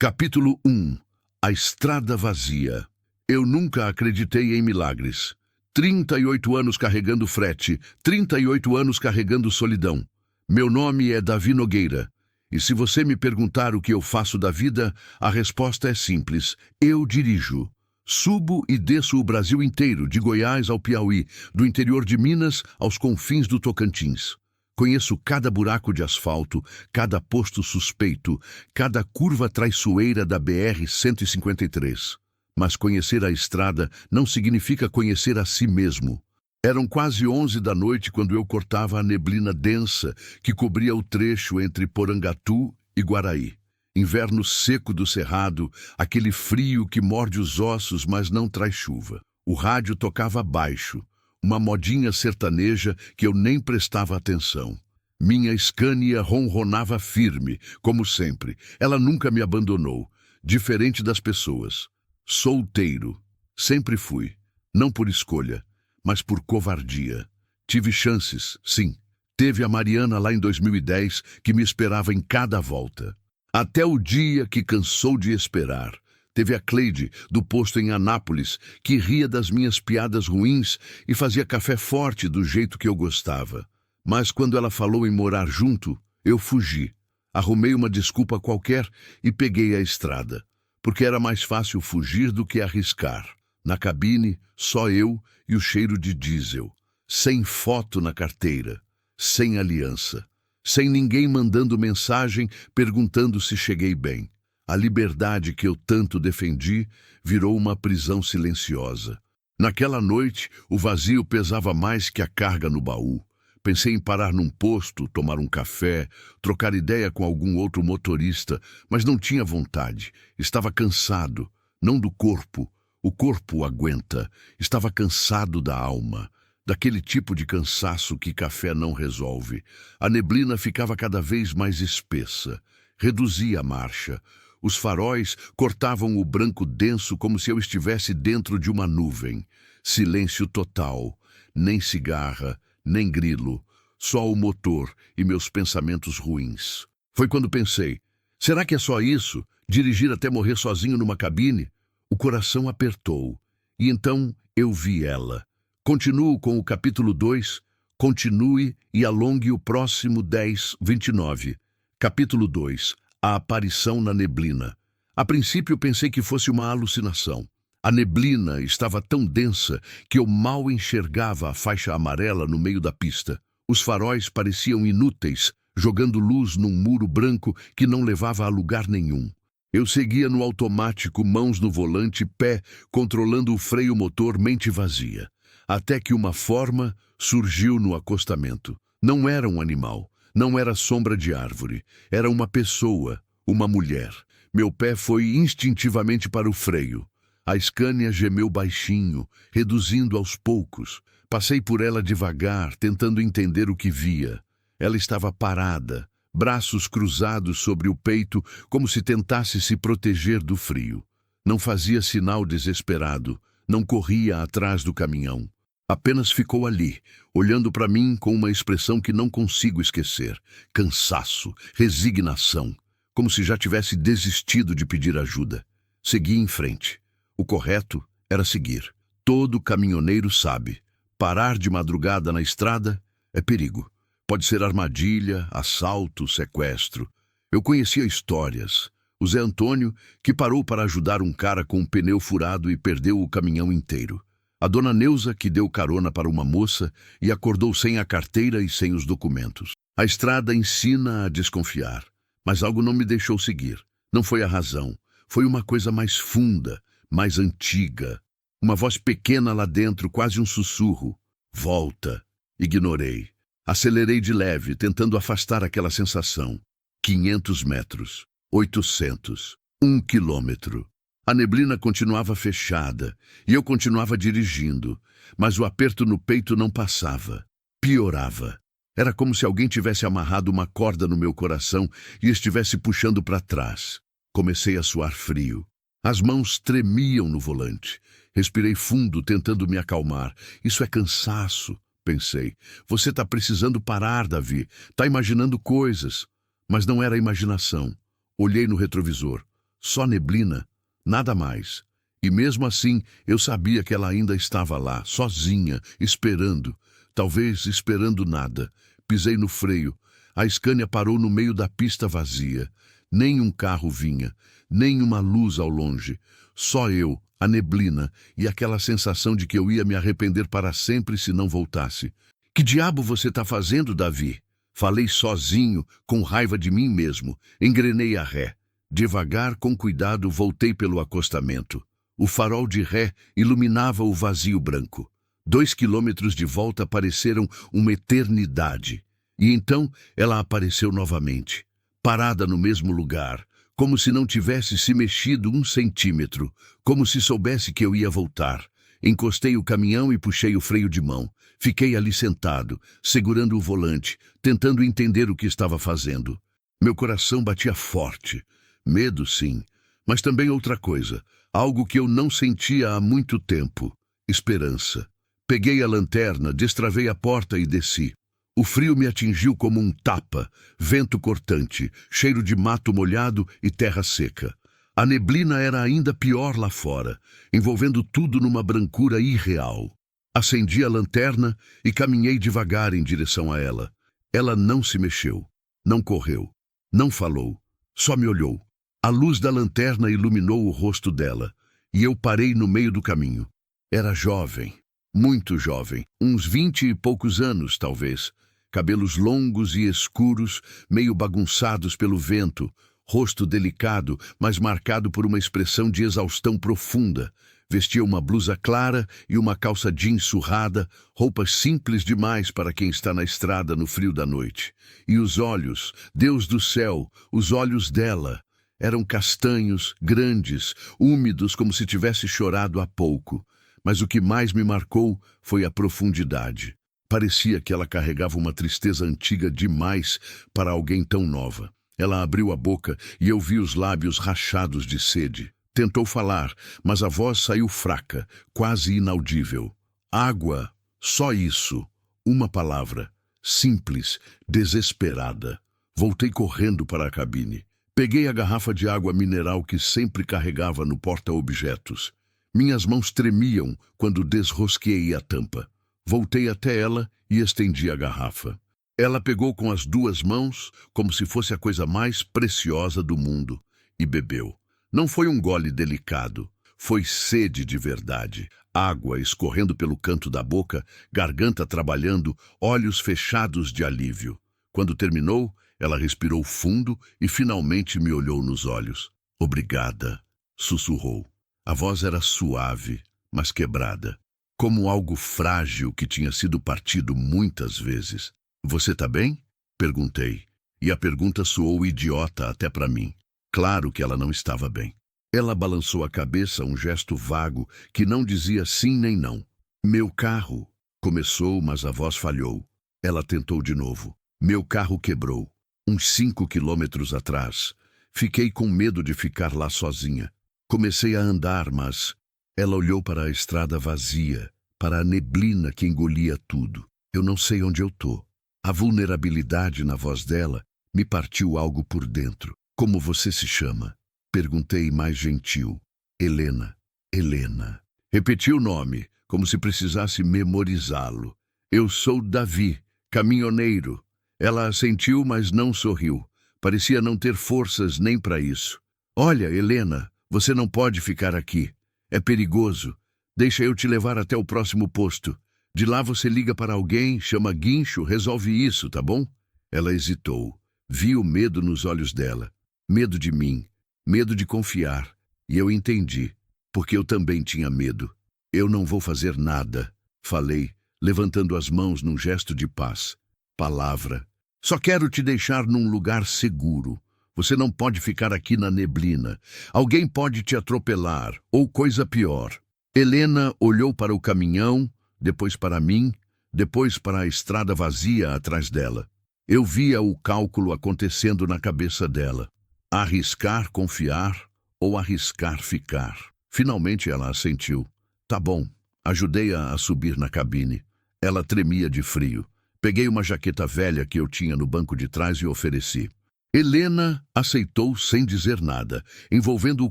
Capítulo 1. A estrada vazia. Eu nunca acreditei em milagres. 38 anos carregando frete, 38 anos carregando solidão. Meu nome é Davi Nogueira. E se você me perguntar o que eu faço da vida, a resposta é simples. Eu dirijo. Subo e desço o Brasil inteiro, de Goiás ao Piauí, do interior de Minas aos confins do Tocantins. Conheço cada buraco de asfalto, cada posto suspeito, cada curva traiçoeira da BR-153. Mas conhecer a estrada não significa conhecer a si mesmo. Eram quase 11 da noite quando eu cortava a neblina densa que cobria o trecho entre Porangatu e Guaraí. Inverno seco do Cerrado, aquele frio que morde os ossos, mas não traz chuva. O rádio tocava baixo. Uma modinha sertaneja que eu nem prestava atenção. Minha Scania ronronava firme, como sempre. Ela nunca me abandonou, diferente das pessoas. Solteiro. Sempre fui. Não por escolha, mas por covardia. Tive chances, sim. Teve a Mariana lá em 2010, que me esperava em cada volta. Até o dia que cansou de esperar. Teve a Cleide, do posto em Anápolis, que ria das minhas piadas ruins e fazia café forte do jeito que eu gostava. Mas quando ela falou em morar junto, eu fugi. Arrumei uma desculpa qualquer e peguei a estrada. Porque era mais fácil fugir do que arriscar. Na cabine, só eu e o cheiro de diesel. Sem foto na carteira. Sem aliança. Sem ninguém mandando mensagem perguntando se cheguei bem. A liberdade que eu tanto defendi virou uma prisão silenciosa. Naquela noite, o vazio pesava mais que a carga no baú. Pensei em parar num posto, tomar um café, trocar ideia com algum outro motorista, mas não tinha vontade. Estava cansado, não do corpo. O corpo aguenta. Estava cansado da alma. Daquele tipo de cansaço que café não resolve. A neblina ficava cada vez mais espessa. Reduzia a marcha. Os faróis cortavam o branco denso como se eu estivesse dentro de uma nuvem. Silêncio total. Nem cigarra, nem grilo. Só o motor e meus pensamentos ruins. Foi quando pensei, será que é só isso? Dirigir até morrer sozinho numa cabine? O coração apertou. E então eu vi ela. Continuo com o capítulo 2. Continue e alongue o próximo 10:29. Capítulo 2. A aparição na neblina. A princípio pensei que fosse uma alucinação. A neblina estava tão densa que eu mal enxergava a faixa amarela no meio da pista. Os faróis pareciam inúteis, jogando luz num muro branco que não levava a lugar nenhum. Eu seguia no automático, mãos no volante, pé, controlando o freio motor, mente vazia. Até que uma forma surgiu no acostamento. Não era um animal. Não era sombra de árvore, era uma pessoa, uma mulher. Meu pé foi instintivamente para o freio. A Scania gemeu baixinho, reduzindo aos poucos. Passei por ela devagar, tentando entender o que via. Ela estava parada, braços cruzados sobre o peito, como se tentasse se proteger do frio. Não fazia sinal desesperado, não corria atrás do caminhão. Apenas ficou ali, olhando para mim com uma expressão que não consigo esquecer. Cansaço, resignação, como se já tivesse desistido de pedir ajuda. Segui em frente. O correto era seguir. Todo caminhoneiro sabe. Parar de madrugada na estrada é perigo. Pode ser armadilha, assalto, sequestro. Eu conhecia histórias. O Zé Antônio, que parou para ajudar um cara com um pneu furado e perdeu o caminhão inteiro. A dona Neuza, que deu carona para uma moça e acordou sem a carteira e sem os documentos. A estrada ensina a desconfiar, mas algo não me deixou seguir. Não foi a razão, foi uma coisa mais funda, mais antiga. Uma voz pequena lá dentro, quase um sussurro. Volta. Ignorei. Acelerei de leve, tentando afastar aquela sensação. 500 metros, 800, 1 quilômetro. A neblina continuava fechada e eu continuava dirigindo, mas o aperto no peito não passava. Piorava. Era como se alguém tivesse amarrado uma corda no meu coração e estivesse puxando para trás. Comecei a suar frio. As mãos tremiam no volante. Respirei fundo, tentando me acalmar. Isso é cansaço, pensei. Você está precisando parar, Davi. Está imaginando coisas. Mas não era imaginação. Olhei no retrovisor. só neblina, nada mais. E mesmo assim, eu sabia que ela ainda estava lá, sozinha, esperando. Talvez esperando nada. Pisei no freio. A Scania parou no meio da pista vazia. Nem um carro vinha, nem uma luz ao longe. Só eu, a neblina e aquela sensação de que eu ia me arrepender para sempre se não voltasse. Que diabo você está fazendo, Davi? Falei sozinho, com raiva de mim mesmo. Engrenei a ré. Devagar, com cuidado, voltei pelo acostamento. O farol de ré iluminava o vazio branco. 2 quilômetros de volta pareceram uma eternidade. E então ela apareceu novamente, parada no mesmo lugar, como se não tivesse se mexido 1 centímetro, como se soubesse que eu ia voltar. Encostei o caminhão e puxei o freio de mão. Fiquei ali sentado, segurando o volante, tentando entender o que estava fazendo. Meu coração batia forte. Medo, sim, mas também outra coisa, algo que eu não sentia há muito tempo: esperança. Peguei a lanterna, destravei a porta e desci. O frio me atingiu como um tapa, vento cortante, cheiro de mato molhado e terra seca. A neblina era ainda pior lá fora, envolvendo tudo numa brancura irreal. Acendi a lanterna e caminhei devagar em direção a ela. Ela não se mexeu, não correu, não falou, só me olhou. A luz da lanterna iluminou o rosto dela, e eu parei no meio do caminho. Era jovem, muito jovem, uns 20 e poucos anos, talvez. Cabelos longos e escuros, meio bagunçados pelo vento, rosto delicado, mas marcado por uma expressão de exaustão profunda. Vestia uma blusa clara e uma calça jeans surrada, roupas simples demais para quem está na estrada no frio da noite. E os olhos, Deus do céu, os olhos dela, eram castanhos, grandes, úmidos como se tivesse chorado há pouco. Mas o que mais me marcou foi a profundidade. Parecia que ela carregava uma tristeza antiga demais para alguém tão nova. Ela abriu a boca e eu vi os lábios rachados de sede. Tentou falar, mas a voz saiu fraca, quase inaudível. Água, só isso. Uma palavra. Simples, desesperada. Voltei correndo para a cabine. Peguei a garrafa de água mineral que sempre carregava no porta-objetos. Minhas mãos tremiam quando desrosqueei a tampa. Voltei até ela e estendi a garrafa. Ela pegou com as 2 mãos, como se fosse a coisa mais preciosa do mundo, e bebeu. Não foi um gole delicado, foi sede de verdade. Água escorrendo pelo canto da boca, garganta trabalhando, olhos fechados de alívio. Quando terminou, ela respirou fundo e finalmente me olhou nos olhos. Obrigada, sussurrou. A voz era suave, mas quebrada, como algo frágil que tinha sido partido muitas vezes. Você tá bem? Perguntei, e a pergunta soou idiota até para mim. Claro que ela não estava bem. Ela balançou a cabeça, um gesto vago que não dizia sim nem não. Meu carro, começou, mas a voz falhou. Ela tentou de novo. Meu carro quebrou, uns 5 quilômetros atrás. Fiquei com medo de ficar lá sozinha. Comecei a andar, mas ela olhou para a estrada vazia, para a neblina que engolia tudo. Eu não sei onde eu tô. A vulnerabilidade na voz dela me partiu algo por dentro. Como você se chama? Perguntei mais gentil. Helena. Helena. Repeti o nome, como se precisasse memorizá-lo. Eu sou Davi, caminhoneiro. Ela assentiu, mas não sorriu. Parecia não ter forças nem para isso. Olha, Helena, você não pode ficar aqui. É perigoso. Deixa eu te levar até o próximo posto. De lá você liga para alguém, chama guincho, resolve isso, tá bom? Ela hesitou. Vi o medo nos olhos dela. Medo de mim, medo de confiar. E eu entendi, porque eu também tinha medo. Eu não vou fazer nada, falei, levantando as mãos num gesto de paz. Palavra. Só quero te deixar num lugar seguro. Você não pode ficar aqui na neblina. Alguém pode te atropelar, ou coisa pior. Helena olhou para o caminhão, depois para mim, depois para a estrada vazia atrás dela. Eu via o cálculo acontecendo na cabeça dela. Arriscar confiar ou arriscar ficar? Finalmente ela assentiu. Tá bom. Ajudei-a a subir na cabine. Ela tremia de frio. Peguei uma jaqueta velha que eu tinha no banco de trás e ofereci. Helena aceitou sem dizer nada, envolvendo o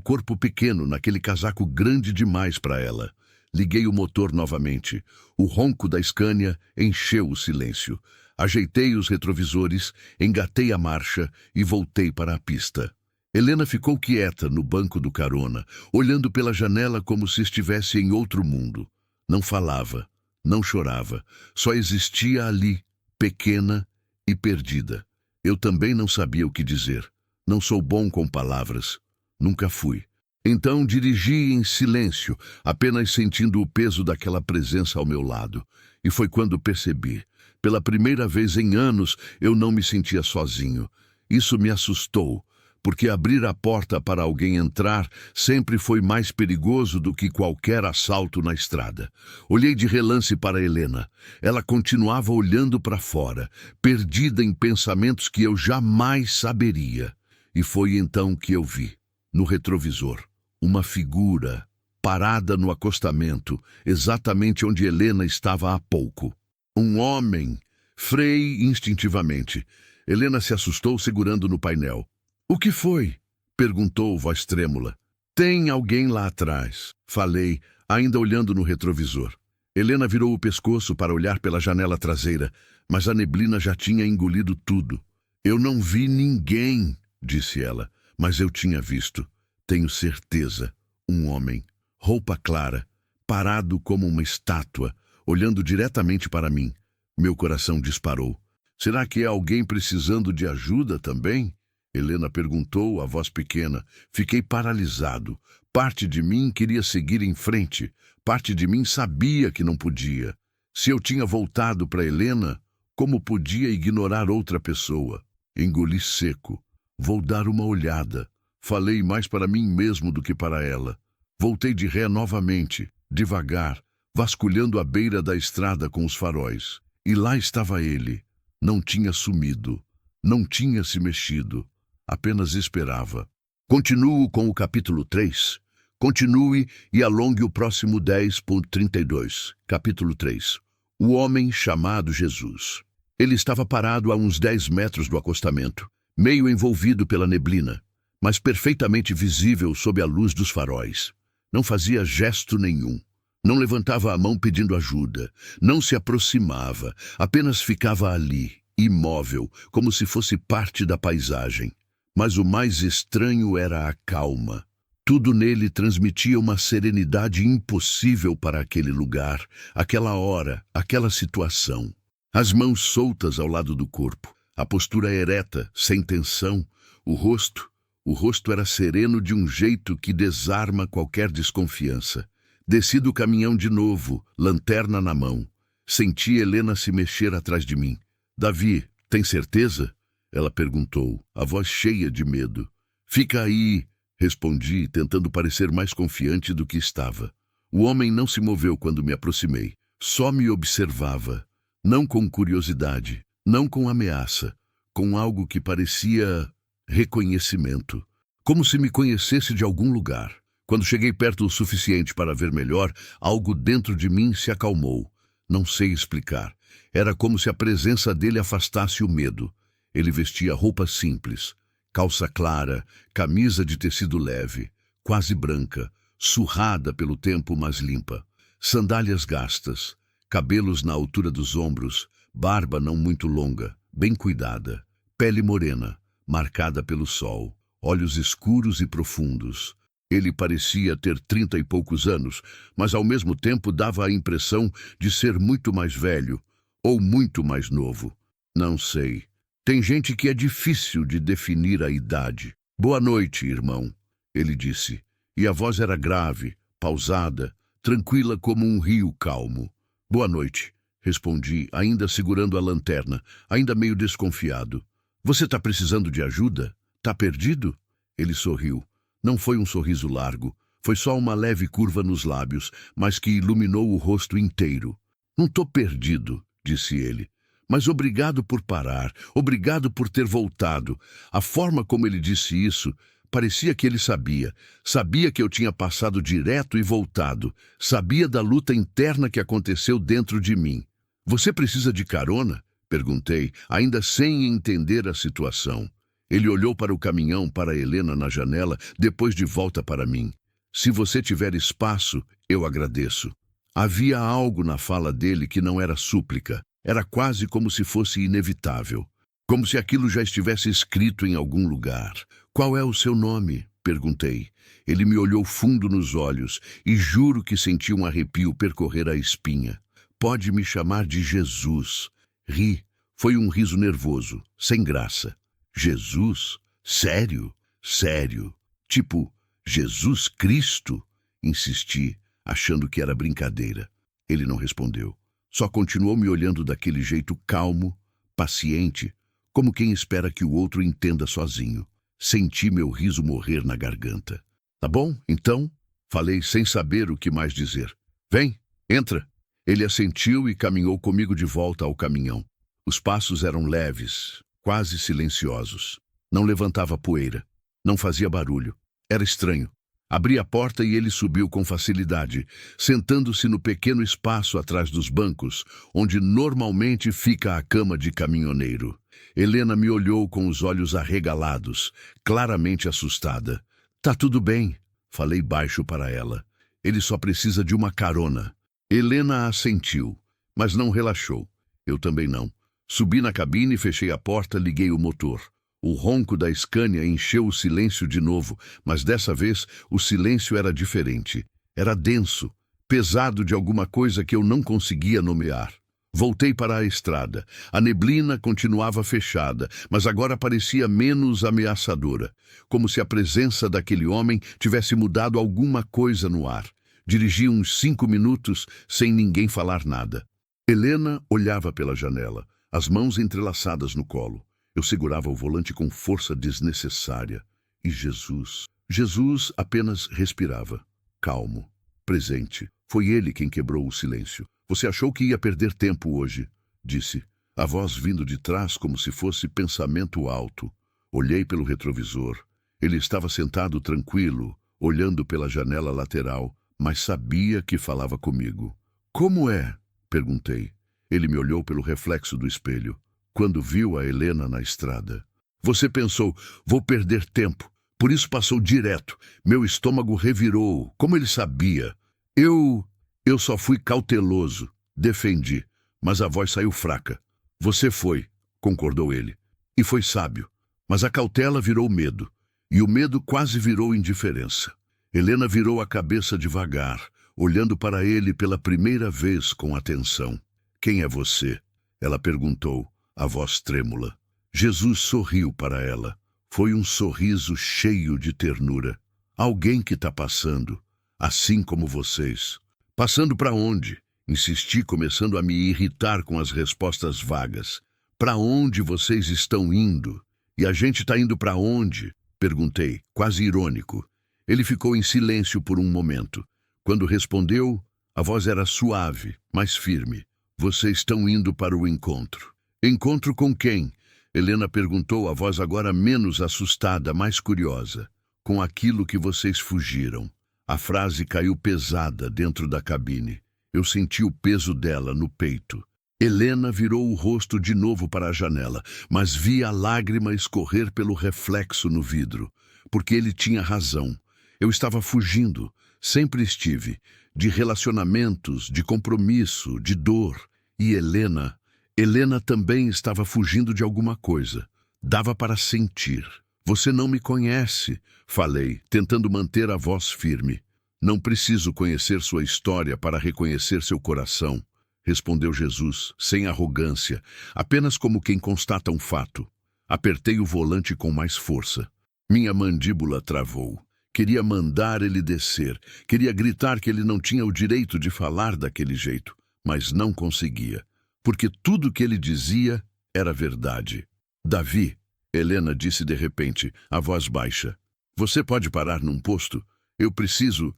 corpo pequeno naquele casaco grande demais para ela. Liguei o motor novamente. O ronco da Scania encheu o silêncio. Ajeitei os retrovisores, engatei a marcha e voltei para a pista. Helena ficou quieta no banco do carona, olhando pela janela como se estivesse em outro mundo. Não falava, não chorava, só existia ali, pequena e perdida. Eu também não sabia o que dizer. Não sou bom com palavras. Nunca fui. Então dirigi em silêncio, apenas sentindo o peso daquela presença ao meu lado. E foi quando percebi. Pela primeira vez em anos, eu não me sentia sozinho. Isso me assustou, porque abrir a porta para alguém entrar sempre foi mais perigoso do que qualquer assalto na estrada. Olhei de relance para Helena. Ela continuava olhando para fora, perdida em pensamentos que eu jamais saberia. E foi então que eu vi, no retrovisor, uma figura parada no acostamento, exatamente onde Helena estava há pouco. Um homem. Frei instintivamente. Helena se assustou segurando no painel. "O que foi?" perguntou voz trêmula. "Tem alguém lá atrás", falei, ainda olhando no retrovisor. Helena virou o pescoço para olhar pela janela traseira, mas a neblina já tinha engolido tudo. "Eu não vi ninguém", disse ela, "mas eu tinha visto. Tenho certeza. Um homem, roupa clara, parado como uma estátua, olhando diretamente para mim." Meu coração disparou. "Será que é alguém precisando de ajuda também?" Helena perguntou, a voz pequena. Fiquei paralisado. Parte de mim queria seguir em frente. Parte de mim sabia que não podia. Se eu tinha voltado para Helena, como podia ignorar outra pessoa? Engoli seco. "Vou dar uma olhada." Falei mais para mim mesmo do que para ela. Voltei de ré novamente, devagar, vasculhando a beira da estrada com os faróis. E lá estava ele. Não tinha sumido. Não tinha se mexido. Apenas esperava. Continuo com o capítulo 3. Continue e alongue o próximo 10.32. Capítulo 3. O homem chamado Jesus. Ele estava parado a uns 10 metros do acostamento, meio envolvido pela neblina, mas perfeitamente visível sob a luz dos faróis. Não fazia gesto nenhum. Não levantava a mão pedindo ajuda. Não se aproximava. Apenas ficava ali, imóvel, como se fosse parte da paisagem. Mas o mais estranho era a calma. Tudo nele transmitia uma serenidade impossível para aquele lugar, aquela hora, aquela situação. As mãos soltas ao lado do corpo, a postura ereta, sem tensão, o rosto era sereno de um jeito que desarma qualquer desconfiança. Desci do caminhão de novo, lanterna na mão. Senti Helena se mexer atrás de mim. "Davi, tem certeza?" Ela perguntou, a voz cheia de medo. "Fica aí", respondi, tentando parecer mais confiante do que estava. O homem não se moveu quando me aproximei. Só me observava. Não com curiosidade, não com ameaça, com algo que parecia reconhecimento. Como se me conhecesse de algum lugar. Quando cheguei perto o suficiente para ver melhor, algo dentro de mim se acalmou. Não sei explicar. Era como se a presença dele afastasse o medo. Ele vestia roupa simples, calça clara, camisa de tecido leve, quase branca, surrada pelo tempo, mas limpa. Sandálias gastas, cabelos na altura dos ombros, barba não muito longa, bem cuidada, pele morena, marcada pelo sol, olhos escuros e profundos. Ele parecia ter 30 e poucos anos, mas ao mesmo tempo dava a impressão de ser muito mais velho, ou muito mais novo. Não sei. Tem gente que é difícil de definir a idade. "Boa noite, irmão", ele disse, e a voz era grave, pausada, tranquila como um rio calmo. "Boa noite", respondi, ainda segurando a lanterna, ainda meio desconfiado. "Você está precisando de ajuda? Tá perdido?" Ele sorriu. Não foi um sorriso largo, foi só uma leve curva nos lábios, mas que iluminou o rosto inteiro. "Não tô perdido", disse ele. "Mas obrigado por parar, obrigado por ter voltado." A forma como ele disse isso, parecia que ele sabia. Sabia que eu tinha passado direto e voltado. Sabia da luta interna que aconteceu dentro de mim. "Você precisa de carona?" perguntei, ainda sem entender a situação. Ele olhou para o caminhão, para Helena na janela, depois de volta para mim. Se você tiver espaço, eu agradeço. Havia algo na fala dele que não era súplica. Era quase como se fosse inevitável. Como se aquilo já estivesse escrito em algum lugar. Qual é o seu nome? Perguntei. Ele me olhou fundo nos olhos e juro que senti um arrepio percorrer a espinha. Pode me chamar de Jesus. Ri. Foi um riso nervoso, sem graça. Jesus? Sério? Sério? Tipo, Jesus Cristo? Insisti, achando que era brincadeira. Ele não respondeu. Só continuou me olhando daquele jeito calmo, paciente, como quem espera que o outro entenda sozinho. Senti meu riso morrer na garganta. Tá bom, então? Falei sem saber o que mais dizer. Vem, entra. Ele assentiu e caminhou comigo de volta ao caminhão. Os passos eram leves, quase silenciosos. Não levantava poeira, não fazia barulho. Era estranho. Abri a porta e ele subiu com facilidade, sentando-se no pequeno espaço atrás dos bancos, onde normalmente fica a cama de caminhoneiro. Helena me olhou com os olhos arregalados, claramente assustada. Tá tudo bem, falei baixo para ela. Ele só precisa de uma carona. Helena assentiu, mas não relaxou. Eu também não. Subi na cabine, fechei a porta, liguei o motor. O ronco da Scania encheu o silêncio de novo, mas dessa vez o silêncio era diferente. Era denso, pesado de alguma coisa que eu não conseguia nomear. Voltei para a estrada. A neblina continuava fechada, mas agora parecia menos ameaçadora, como se a presença daquele homem tivesse mudado alguma coisa no ar. Dirigi uns 5 minutos sem ninguém falar nada. Helena olhava pela janela, as mãos entrelaçadas no colo. Eu segurava o volante com força desnecessária. E Jesus apenas respirava, calmo, presente. Foi ele quem quebrou o silêncio. Você achou que ia perder tempo hoje, disse. A voz vindo de trás como se fosse pensamento alto. Olhei pelo retrovisor. Ele estava sentado tranquilo, olhando pela janela lateral, mas sabia que falava comigo. Como é? Perguntei. Ele me olhou pelo reflexo do espelho. Quando viu a Helena na estrada. Você pensou, vou perder tempo. Por isso passou direto. Meu estômago revirou, como ele sabia. Eu só fui cauteloso, defendi, mas a voz saiu fraca. Você foi, concordou ele. E foi sábio. Mas a cautela virou medo. E o medo quase virou indiferença. Helena virou a cabeça devagar, olhando para ele pela primeira vez com atenção. Quem é você? Ela perguntou, a voz trêmula. Jesus sorriu para ela. Foi um sorriso cheio de ternura. Alguém que está passando, assim como vocês. Passando para onde? Insisti, começando a me irritar com as respostas vagas. Para onde vocês estão indo? E a gente está indo para onde? Perguntei, quase irônico. Ele ficou em silêncio por um momento. Quando respondeu, a voz era suave, mas firme. Vocês estão indo para o encontro. Encontro com quem? Helena perguntou, a voz agora menos assustada, mais curiosa. Com aquilo que vocês fugiram. A frase caiu pesada dentro da cabine. Eu senti o peso dela no peito. Helena virou o rosto de novo para a janela, mas vi a lágrima escorrer pelo reflexo no vidro. Porque ele tinha razão. Eu estava fugindo, sempre estive, de relacionamentos, de compromisso, de dor. E Helena também estava fugindo de alguma coisa. Dava para sentir. Você não me conhece, falei, tentando manter a voz firme. Não preciso conhecer sua história para reconhecer seu coração, respondeu Jesus, sem arrogância, apenas como quem constata um fato. Apertei o volante com mais força. Minha mandíbula travou. Queria mandar ele descer. Queria gritar que ele não tinha o direito de falar daquele jeito, mas não conseguia, porque tudo que ele dizia era verdade. Davi, Helena disse de repente, a voz baixa. Você pode parar num posto? Eu preciso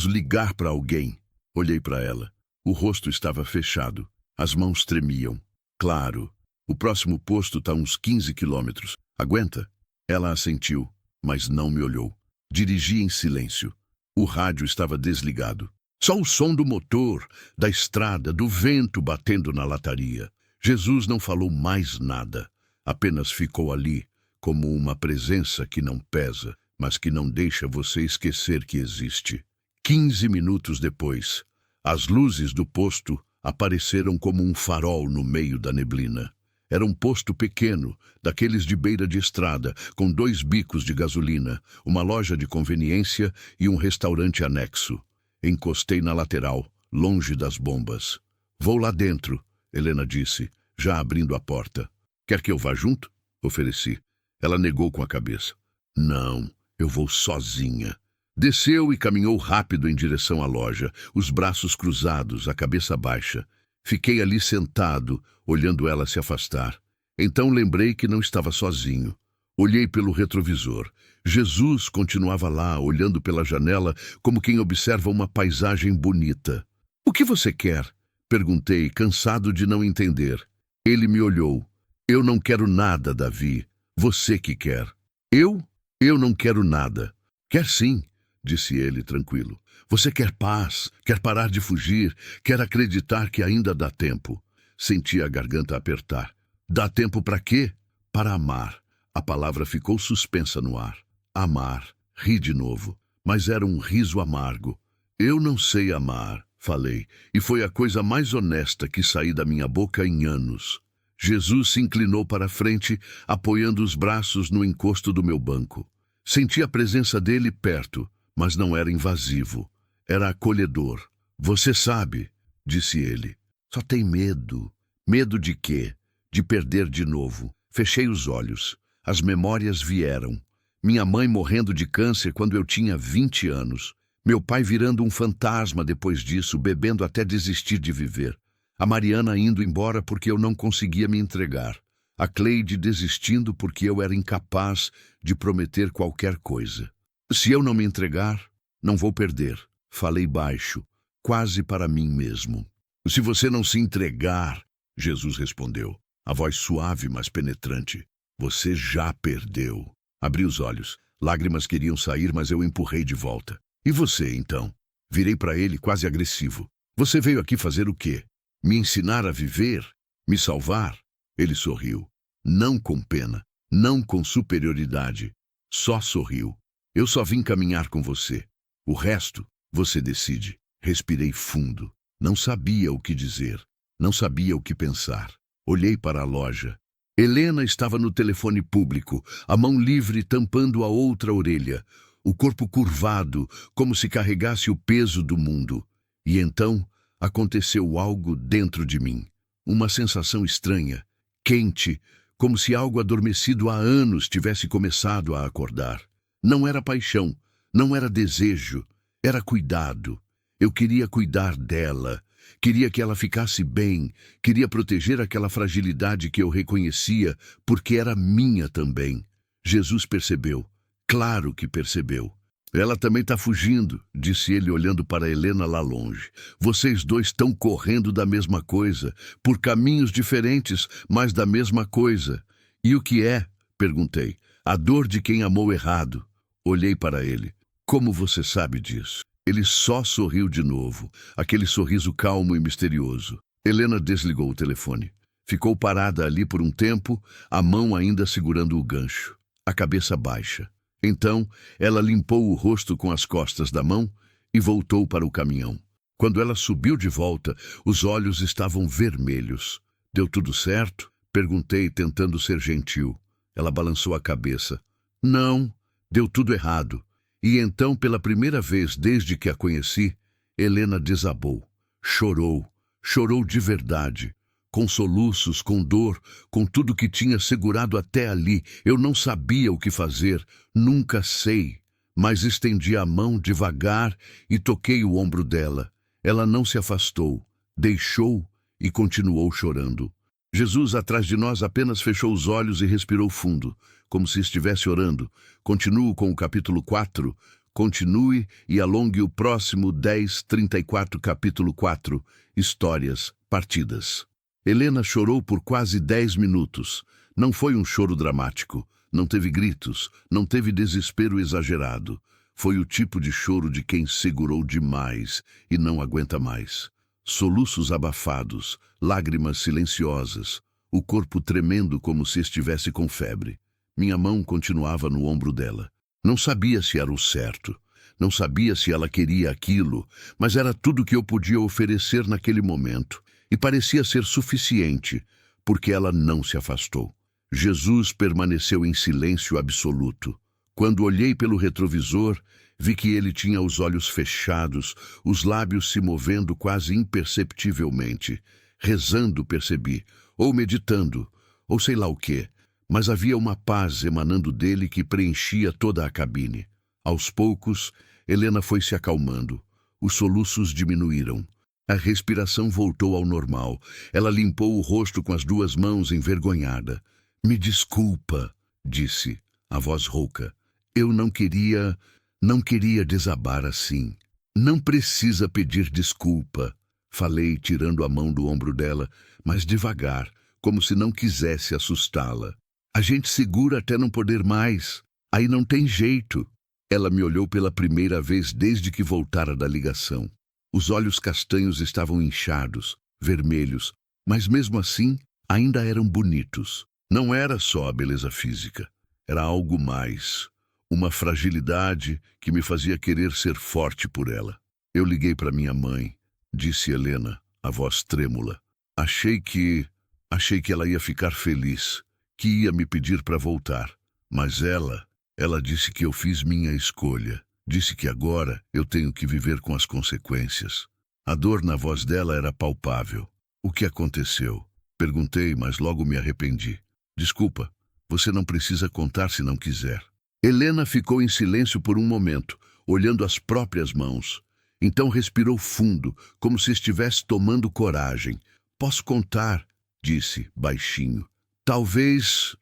ligar para alguém. Olhei para ela. O rosto estava fechado. As mãos tremiam. Claro. O próximo posto está a uns 15 quilômetros. Aguenta? Ela assentiu, mas não me olhou. Dirigi em silêncio. O rádio estava desligado. Só o som do motor, da estrada, do vento batendo na lataria. Jesus não falou mais nada. Apenas ficou ali, como uma presença que não pesa, mas que não deixa você esquecer que existe. 15 minutos depois, as luzes do posto apareceram como um farol no meio da neblina. Era um posto pequeno, daqueles de beira de estrada, com 2 bicos de gasolina, uma loja de conveniência e um restaurante anexo. Encostei na lateral, longe das bombas. Vou lá dentro, Helena disse, já abrindo a porta. Quer que eu vá junto? Ofereci. Ela negou com a cabeça. Não, eu vou sozinha. Desceu e caminhou rápido em direção à loja, os braços cruzados, a cabeça baixa. Fiquei ali sentado, olhando ela se afastar. Então lembrei que não estava sozinho. Olhei pelo retrovisor. Jesus continuava lá, olhando pela janela, como quem observa uma paisagem bonita. O que você quer? Perguntei, cansado de não entender. Ele me olhou. Eu não quero nada, Davi. Você que quer. Eu? Eu não quero nada. Quer sim, disse ele, tranquilo. Você quer paz, quer parar de fugir, quer acreditar que ainda dá tempo. Senti a garganta apertar. Dá tempo para quê? Para amar. A palavra ficou suspensa no ar. Amar. Ri de novo. Mas era um riso amargo. Eu não sei amar, falei, e foi a coisa mais honesta que saí da minha boca em anos. Jesus se inclinou para a frente, apoiando os braços no encosto do meu banco. Senti a presença dele perto, mas não era invasivo. Era acolhedor. Você sabe, disse ele. Só tem medo. Medo de quê? De perder de novo. Fechei os olhos. As memórias vieram. Minha mãe morrendo de câncer quando eu tinha 20 anos. Meu pai virando um fantasma depois disso, bebendo até desistir de viver. A Mariana indo embora porque eu não conseguia me entregar. A Cleide desistindo porque eu era incapaz de prometer qualquer coisa. Se eu não me entregar, não vou perder. Falei baixo, quase para mim mesmo. Se você não se entregar, Jesus respondeu, a voz suave mas penetrante, você já perdeu. Abri os olhos. Lágrimas queriam sair, mas eu empurrei de volta. E você, então? Virei para ele quase agressivo. Você veio aqui fazer o quê? Me ensinar a viver? Me salvar? Ele sorriu. Não com pena, não com superioridade. Só sorriu. Eu só vim caminhar com você. O resto, você decide. Respirei fundo. Não sabia o que dizer. Não sabia o que pensar. Olhei para a loja. Helena estava no telefone público, a mão livre tampando a outra orelha, o corpo curvado, como se carregasse o peso do mundo. E então aconteceu algo dentro de mim. Uma sensação estranha, quente, como se algo adormecido há anos tivesse começado a acordar. Não era paixão, não era desejo, era cuidado. Eu queria cuidar dela, queria que ela ficasse bem, queria proteger aquela fragilidade que eu reconhecia, porque era minha também. Jesus percebeu, claro que percebeu. Ela também está fugindo, disse ele olhando para Helena lá longe. Vocês dois estão correndo da mesma coisa, por caminhos diferentes, mas da mesma coisa. E o que é? Perguntei. A dor de quem amou errado. Olhei para ele. Como você sabe disso? Ele só sorriu de novo, aquele sorriso calmo e misterioso. Helena desligou o telefone. Ficou parada ali por um tempo, a mão ainda segurando o gancho, a cabeça baixa. Então, ela limpou o rosto com as costas da mão e voltou para o caminhão. Quando ela subiu de volta, os olhos estavam vermelhos. Deu tudo certo? Perguntei, tentando ser gentil. Ela balançou a cabeça. Não, deu tudo errado. E então, pela primeira vez desde que a conheci, Helena desabou. Chorou. Chorou de verdade. Com soluços, com dor, com tudo que tinha segurado até ali. Eu não sabia o que fazer, nunca sei. Mas estendi a mão devagar e toquei o ombro dela. Ela não se afastou, deixou e continuou chorando. Jesus, atrás de nós, apenas fechou os olhos e respirou fundo, como se estivesse orando. Continuo com o capítulo 4. Continue e alongue o próximo 10:34, capítulo 4. Histórias partidas. Helena chorou por quase 10 minutos. Não foi um choro dramático. Não teve gritos. Não teve desespero exagerado. Foi o tipo de choro de quem segurou demais e não aguenta mais. Soluços abafados, lágrimas silenciosas, o corpo tremendo como se estivesse com febre. Minha mão continuava no ombro dela. Não sabia se era o certo. Não sabia se ela queria aquilo, mas era tudo que eu podia oferecer naquele momento. E parecia ser suficiente, porque ela não se afastou. Jesus permaneceu em silêncio absoluto. Quando olhei pelo retrovisor, vi que ele tinha os olhos fechados, os lábios se movendo quase imperceptivelmente. Rezando, percebi, ou meditando, ou sei lá o quê. Mas havia uma paz emanando dele que preenchia toda a cabine. Aos poucos, Helena foi se acalmando. Os soluços diminuíram. A respiração voltou ao normal. Ela limpou o rosto com as duas mãos envergonhada. Me desculpa, disse, a voz rouca. Eu não queria desabar assim. Não precisa pedir desculpa, falei, tirando a mão do ombro dela, mas devagar, como se não quisesse assustá-la. A gente segura até não poder mais. Aí não tem jeito. Ela me olhou pela primeira vez desde que voltara da ligação. Os olhos castanhos estavam inchados, vermelhos, mas mesmo assim ainda eram bonitos. Não era só a beleza física. Era algo mais. Uma fragilidade que me fazia querer ser forte por ela. Eu liguei para minha mãe, disse Helena, a voz trêmula. Achei que ela ia ficar feliz, que ia me pedir para voltar. Mas ela disse que eu fiz minha escolha. Disse que agora eu tenho que viver com as consequências. A dor na voz dela era palpável. O que aconteceu? Perguntei, mas logo me arrependi. Desculpa, você não precisa contar se não quiser. Helena ficou em silêncio por um momento, olhando as próprias mãos. Então respirou fundo, como se estivesse tomando coragem. Posso contar, disse, baixinho. Talvez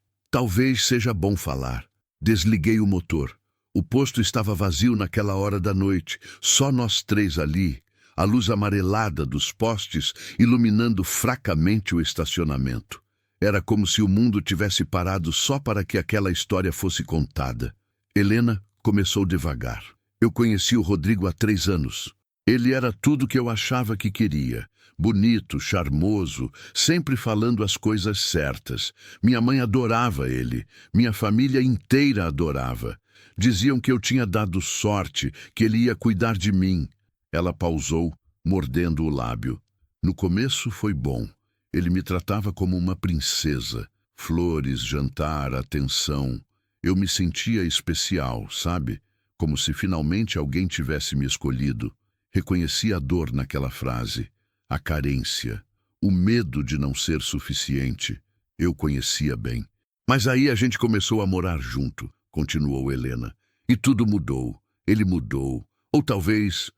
seja bom falar. Desliguei o motor. O posto estava vazio naquela hora da noite, só nós três ali, a luz amarelada dos postes iluminando fracamente o estacionamento. Era como se o mundo tivesse parado só para que aquela história fosse contada. Helena começou devagar. Eu conheci o Rodrigo há 3 anos. Ele era tudo que eu achava que queria. Bonito, charmoso, sempre falando as coisas certas. Minha mãe adorava ele. Minha família inteira adorava. Diziam que eu tinha dado sorte, que ele ia cuidar de mim. Ela pausou, mordendo o lábio. No começo foi bom. Ele me tratava como uma princesa. Flores, jantar, atenção. Eu me sentia especial, sabe? Como se finalmente alguém tivesse me escolhido. Reconheci a dor naquela frase. A carência. O medo de não ser suficiente. Eu conhecia bem. Mas aí a gente começou a morar junto, continuou Helena. E tudo mudou. Ele mudou. Ou talvez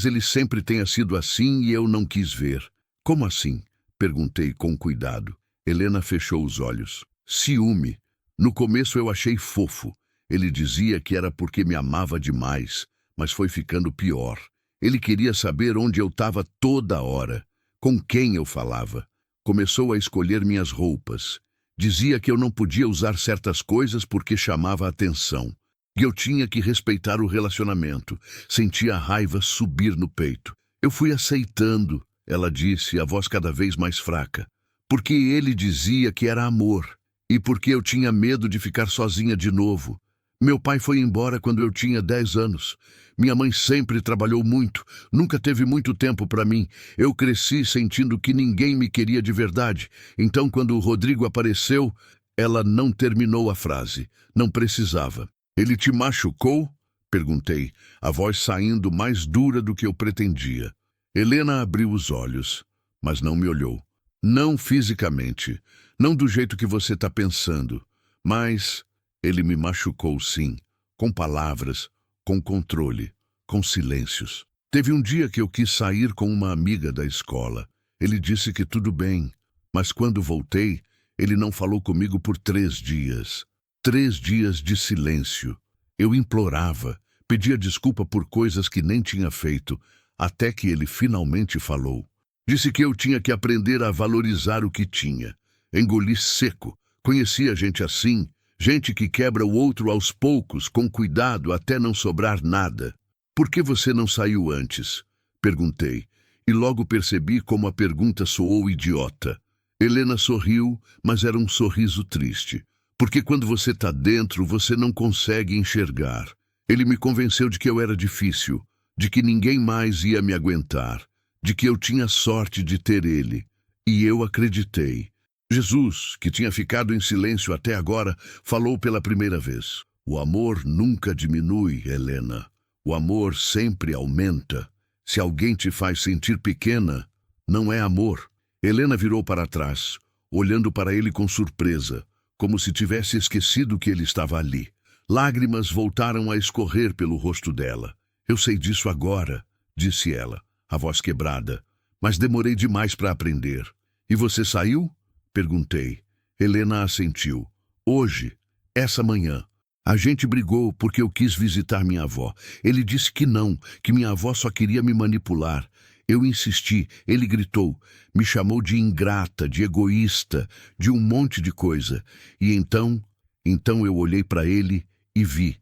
ele sempre tenha sido assim e eu não quis ver. Como assim? Perguntei com cuidado. Helena fechou os olhos. Ciúme. No começo eu achei fofo. Ele dizia que era porque me amava demais, mas foi ficando pior. Ele queria saber onde eu estava toda hora, com quem eu falava. Começou a escolher minhas roupas. Dizia que eu não podia usar certas coisas porque chamava a atenção. E eu tinha que respeitar o relacionamento. Sentia a raiva subir no peito. Eu fui aceitando, ela disse, a voz cada vez mais fraca. Porque ele dizia que era amor. E porque eu tinha medo de ficar sozinha de novo. Meu pai foi embora quando eu tinha 10 anos. Minha mãe sempre trabalhou muito, nunca teve muito tempo para mim. Eu cresci sentindo que ninguém me queria de verdade. Então, quando o Rodrigo apareceu, ela não terminou a frase. Não precisava. Ele te machucou? Perguntei, a voz saindo mais dura do que eu pretendia. Helena abriu os olhos, mas não me olhou. Não fisicamente, não do jeito que você está pensando, mas ele me machucou sim, com palavras, com controle, com silêncios. Teve um dia que eu quis sair com uma amiga da escola. Ele disse que tudo bem, mas quando voltei, ele não falou comigo por 3 dias. 3 dias de silêncio. Eu implorava, pedia desculpa por coisas que nem tinha feito, até que ele finalmente falou. Disse que eu tinha que aprender a valorizar o que tinha. Engoli seco. Conhecia gente assim, gente que quebra o outro aos poucos, com cuidado, até não sobrar nada. Por que você não saiu antes? Perguntei, e logo percebi como a pergunta soou idiota. Helena sorriu, mas era um sorriso triste. Porque quando você está dentro, você não consegue enxergar. Ele me convenceu de que eu era difícil, de que ninguém mais ia me aguentar, de que eu tinha sorte de ter ele. E eu acreditei. Jesus, que tinha ficado em silêncio até agora, falou pela primeira vez. O amor nunca diminui, Helena. O amor sempre aumenta. Se alguém te faz sentir pequena, não é amor. Helena virou para trás, olhando para ele com surpresa, como se tivesse esquecido que ele estava ali. Lágrimas voltaram a escorrer pelo rosto dela. Eu sei disso agora, disse ela, a voz quebrada, mas demorei demais para aprender. E você saiu? Perguntei. Helena assentiu. Hoje, essa manhã. A gente brigou porque eu quis visitar minha avó. Ele disse que não, que minha avó só queria me manipular. Eu insisti, ele gritou, me chamou de ingrata, de egoísta, de um monte de coisa. E então eu olhei para ele e vi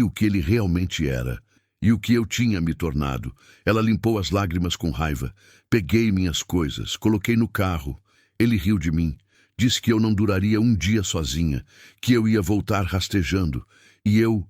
o que ele realmente era e o que eu tinha me tornado. Ela limpou as lágrimas com raiva. Peguei minhas coisas, coloquei no carro. Ele riu de mim. Disse que eu não duraria um dia sozinha, que eu ia voltar rastejando. E eu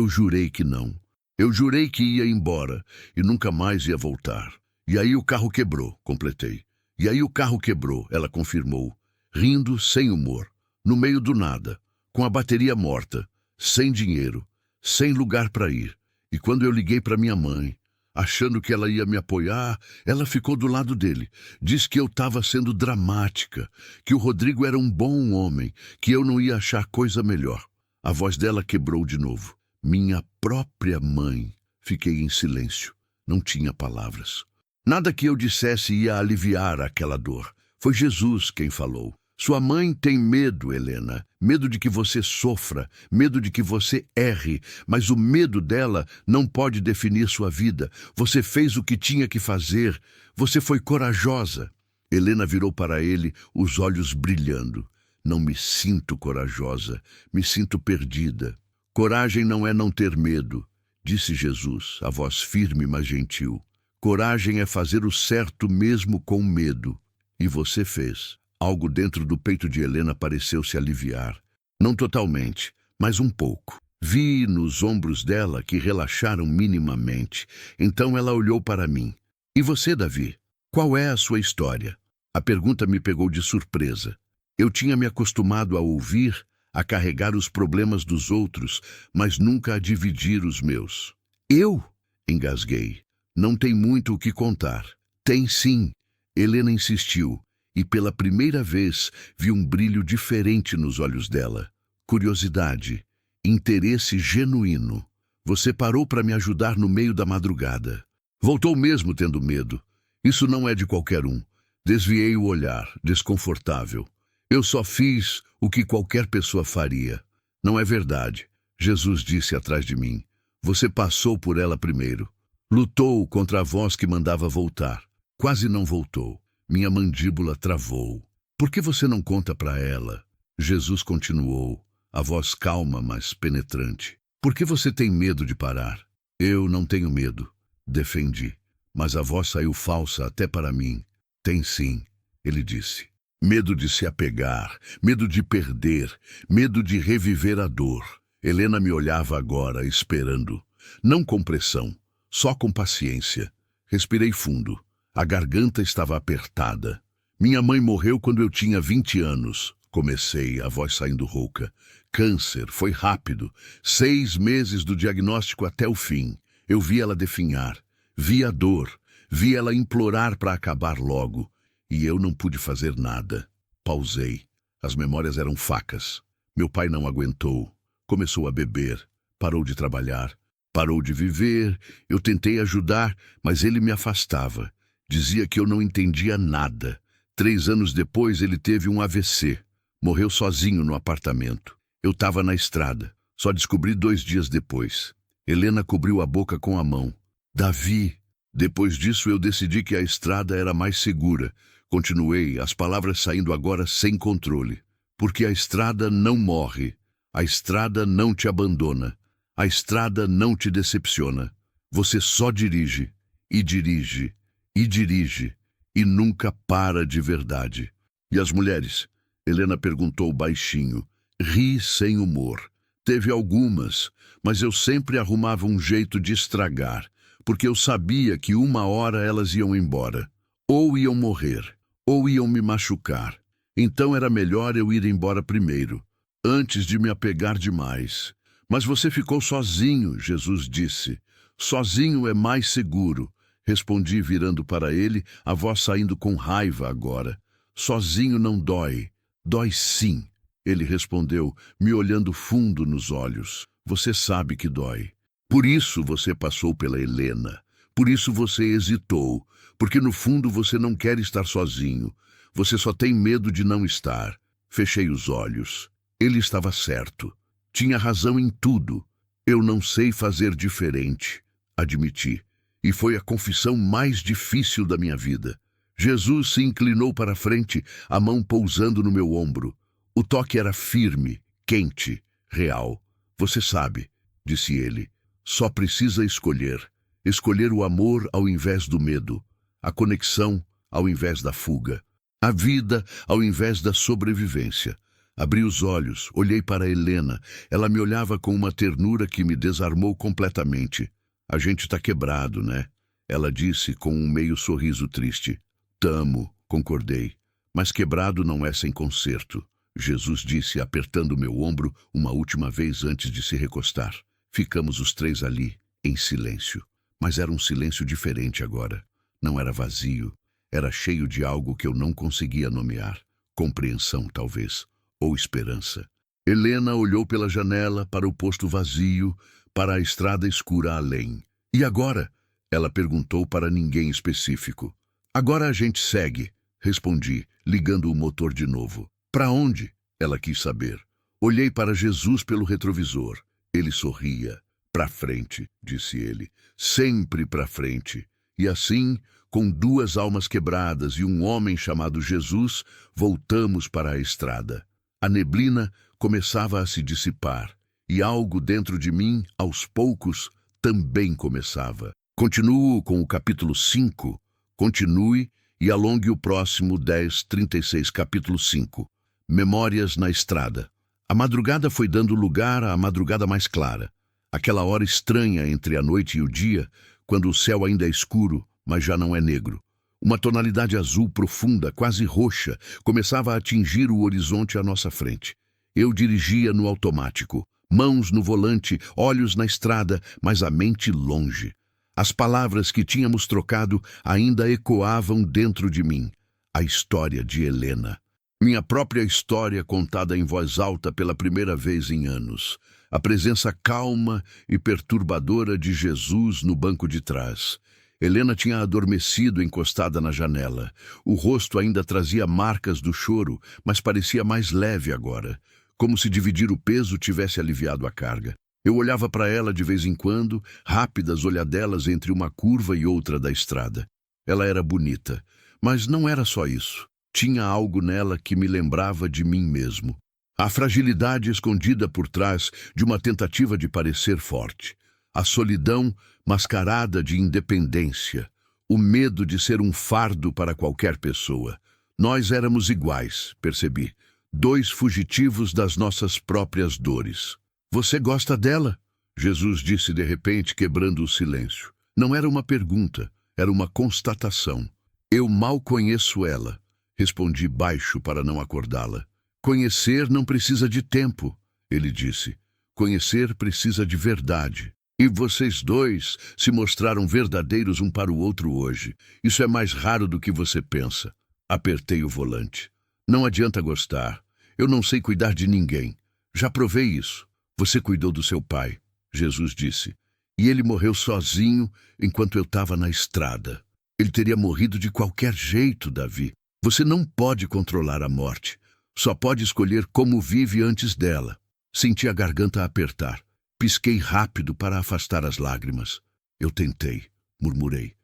jurei que não. Eu jurei que ia embora e nunca mais ia voltar. E aí o carro quebrou, completei. E aí o carro quebrou, ela confirmou, rindo sem humor, no meio do nada, com a bateria morta, sem dinheiro, sem lugar para ir. E quando eu liguei para minha mãe, achando que ela ia me apoiar, ela ficou do lado dele. Disse que eu estava sendo dramática, que o Rodrigo era um bom homem, que eu não ia achar coisa melhor. A voz dela quebrou de novo. Minha própria mãe. Fiquei em silêncio. Não tinha palavras. Nada que eu dissesse ia aliviar aquela dor. Foi Jesus quem falou. Sua mãe tem medo, Helena. Medo de que você sofra, medo de que você erre, mas o medo dela não pode definir sua vida. Você fez o que tinha que fazer. Você foi corajosa. Helena virou para ele, os olhos brilhando. Não me sinto corajosa, me sinto perdida. Coragem não é não ter medo, disse Jesus, a voz firme, mas gentil. Coragem é fazer o certo mesmo com medo. E você fez. Algo dentro do peito de Helena pareceu se aliviar. Não totalmente, mas um pouco. Vi nos ombros dela que relaxaram minimamente. Então ela olhou para mim. E você, Davi? Qual é a sua história? A pergunta me pegou de surpresa. Eu tinha me acostumado a ouvir, a carregar os problemas dos outros, mas nunca a dividir os meus. Eu? Engasguei. Não tem muito o que contar. Tem sim. Helena insistiu. E pela primeira vez vi um brilho diferente nos olhos dela. Curiosidade, interesse genuíno. Você parou para me ajudar no meio da madrugada. Voltou mesmo tendo medo. Isso não é de qualquer um. Desviei o olhar, desconfortável. Eu só fiz o que qualquer pessoa faria. Não é verdade. Jesus disse atrás de mim. Você passou por ela primeiro. Lutou contra a voz que mandava voltar. Quase não voltou. Minha mandíbula travou. Por que você não conta para ela? Jesus continuou, a voz calma, mas penetrante. Por que você tem medo de parar? Eu não tenho medo, defendi. Mas a voz saiu falsa até para mim. Tem sim, ele disse. Medo de se apegar, medo de perder, medo de reviver a dor. Helena me olhava agora, esperando. Não com pressão, só com paciência. Respirei fundo. A garganta estava apertada. Minha mãe morreu quando eu tinha 20 anos. Comecei, a voz saindo rouca. Câncer, foi rápido. 6 meses do diagnóstico até o fim. Eu vi ela definhar. Vi a dor. Vi ela implorar para acabar logo. E eu não pude fazer nada. Pausei. As memórias eram facas. Meu pai não aguentou. Começou a beber. Parou de trabalhar. Parou de viver. Eu tentei ajudar, mas ele me afastava. Dizia que eu não entendia nada. 3 anos depois ele teve um AVC. Morreu sozinho no apartamento. Eu estava na estrada. Só descobri 2 dias depois. Helena cobriu a boca com a mão. Davi. Depois disso eu decidi que a estrada era mais segura. Continuei, as palavras saindo agora sem controle. Porque a estrada não morre. A estrada não te abandona. A estrada não te decepciona. Você só dirige. E dirige. E dirige, e nunca para de verdade. E as mulheres? Helena perguntou baixinho. Ri sem humor. Teve algumas, mas eu sempre arrumava um jeito de estragar, porque eu sabia que uma hora elas iam embora. Ou iam morrer, ou iam me machucar. Então era melhor eu ir embora primeiro, antes de me apegar demais. Mas você ficou sozinho, Jesus disse. Sozinho é mais seguro, respondi virando para ele, a voz saindo com raiva agora. Sozinho não dói. Dói sim, ele respondeu, me olhando fundo nos olhos. Você sabe que dói. Por isso você passou pela Helena. Por isso você hesitou, porque no fundo você não quer estar sozinho. Você só tem medo de não estar. Fechei os olhos. Ele estava certo. Tinha razão em tudo. Eu não sei fazer diferente, admiti. E foi a confissão mais difícil da minha vida. Jesus se inclinou para a frente, a mão pousando no meu ombro. O toque era firme, quente, real. Você sabe, disse ele, só precisa escolher. Escolher o amor ao invés do medo, a conexão ao invés da fuga, a vida ao invés da sobrevivência. Abri os olhos, olhei para Helena. Ela me olhava com uma ternura que me desarmou completamente. A gente tá quebrado, né? Ela disse com um meio sorriso triste. Tamo, concordei. Mas quebrado não é sem conserto. Jesus disse, apertando meu ombro uma última vez antes de se recostar. Ficamos os três ali, em silêncio. Mas era um silêncio diferente agora. Não era vazio. Era cheio de algo que eu não conseguia nomear. Compreensão, talvez. Ou esperança. Helena olhou pela janela para o posto vazio, para a estrada escura além. E agora? Ela perguntou para ninguém específico. Agora a gente segue, respondi, ligando o motor de novo. Para onde? Ela quis saber. Olhei para Jesus pelo retrovisor. Ele sorria. Para frente, disse ele. Sempre para frente. E assim, com duas almas quebradas e um homem chamado Jesus, voltamos para a estrada. A neblina começava a se dissipar, e algo dentro de mim, aos poucos, também começava. Continuo com o capítulo 5. Continue e alongue o próximo 10:36, capítulo 5. Memórias na estrada. A madrugada foi dando lugar à madrugada mais clara. Aquela hora estranha entre a noite e o dia, quando o céu ainda é escuro, mas já não é negro. Uma tonalidade azul profunda, quase roxa, começava a atingir o horizonte à nossa frente. Eu dirigia no automático, mãos no volante, olhos na estrada, mas a mente longe. As palavras que tínhamos trocado ainda ecoavam dentro de mim. A história de Helena. Minha própria história contada em voz alta pela primeira vez em anos. A presença calma e perturbadora de Jesus no banco de trás. Helena tinha adormecido encostada na janela. O rosto ainda trazia marcas do choro, mas parecia mais leve agora, como se dividir o peso tivesse aliviado a carga. Eu olhava para ela de vez em quando, rápidas olhadelas entre uma curva e outra da estrada. Ela era bonita, mas não era só isso. Tinha algo nela que me lembrava de mim mesmo. A fragilidade escondida por trás de uma tentativa de parecer forte. A solidão mascarada de independência. O medo de ser um fardo para qualquer pessoa. Nós éramos iguais, percebi. Dois fugitivos das nossas próprias dores. Você gosta dela? Jesus disse de repente, quebrando o silêncio. Não era uma pergunta, era uma constatação. Eu mal conheço ela. Respondi baixo para não acordá-la. Conhecer não precisa de tempo, ele disse. Conhecer precisa de verdade. E vocês dois se mostraram verdadeiros um para o outro hoje. Isso é mais raro do que você pensa. Apertei o volante. Não adianta gostar. Eu não sei cuidar de ninguém. Já provei isso. Você cuidou do seu pai, Jesus disse. E ele morreu sozinho enquanto eu estava na estrada. Ele teria morrido de qualquer jeito, Davi. Você não pode controlar a morte. Só pode escolher como vive antes dela. Senti a garganta apertar. Pisquei rápido para afastar as lágrimas. Eu tentei, murmurei.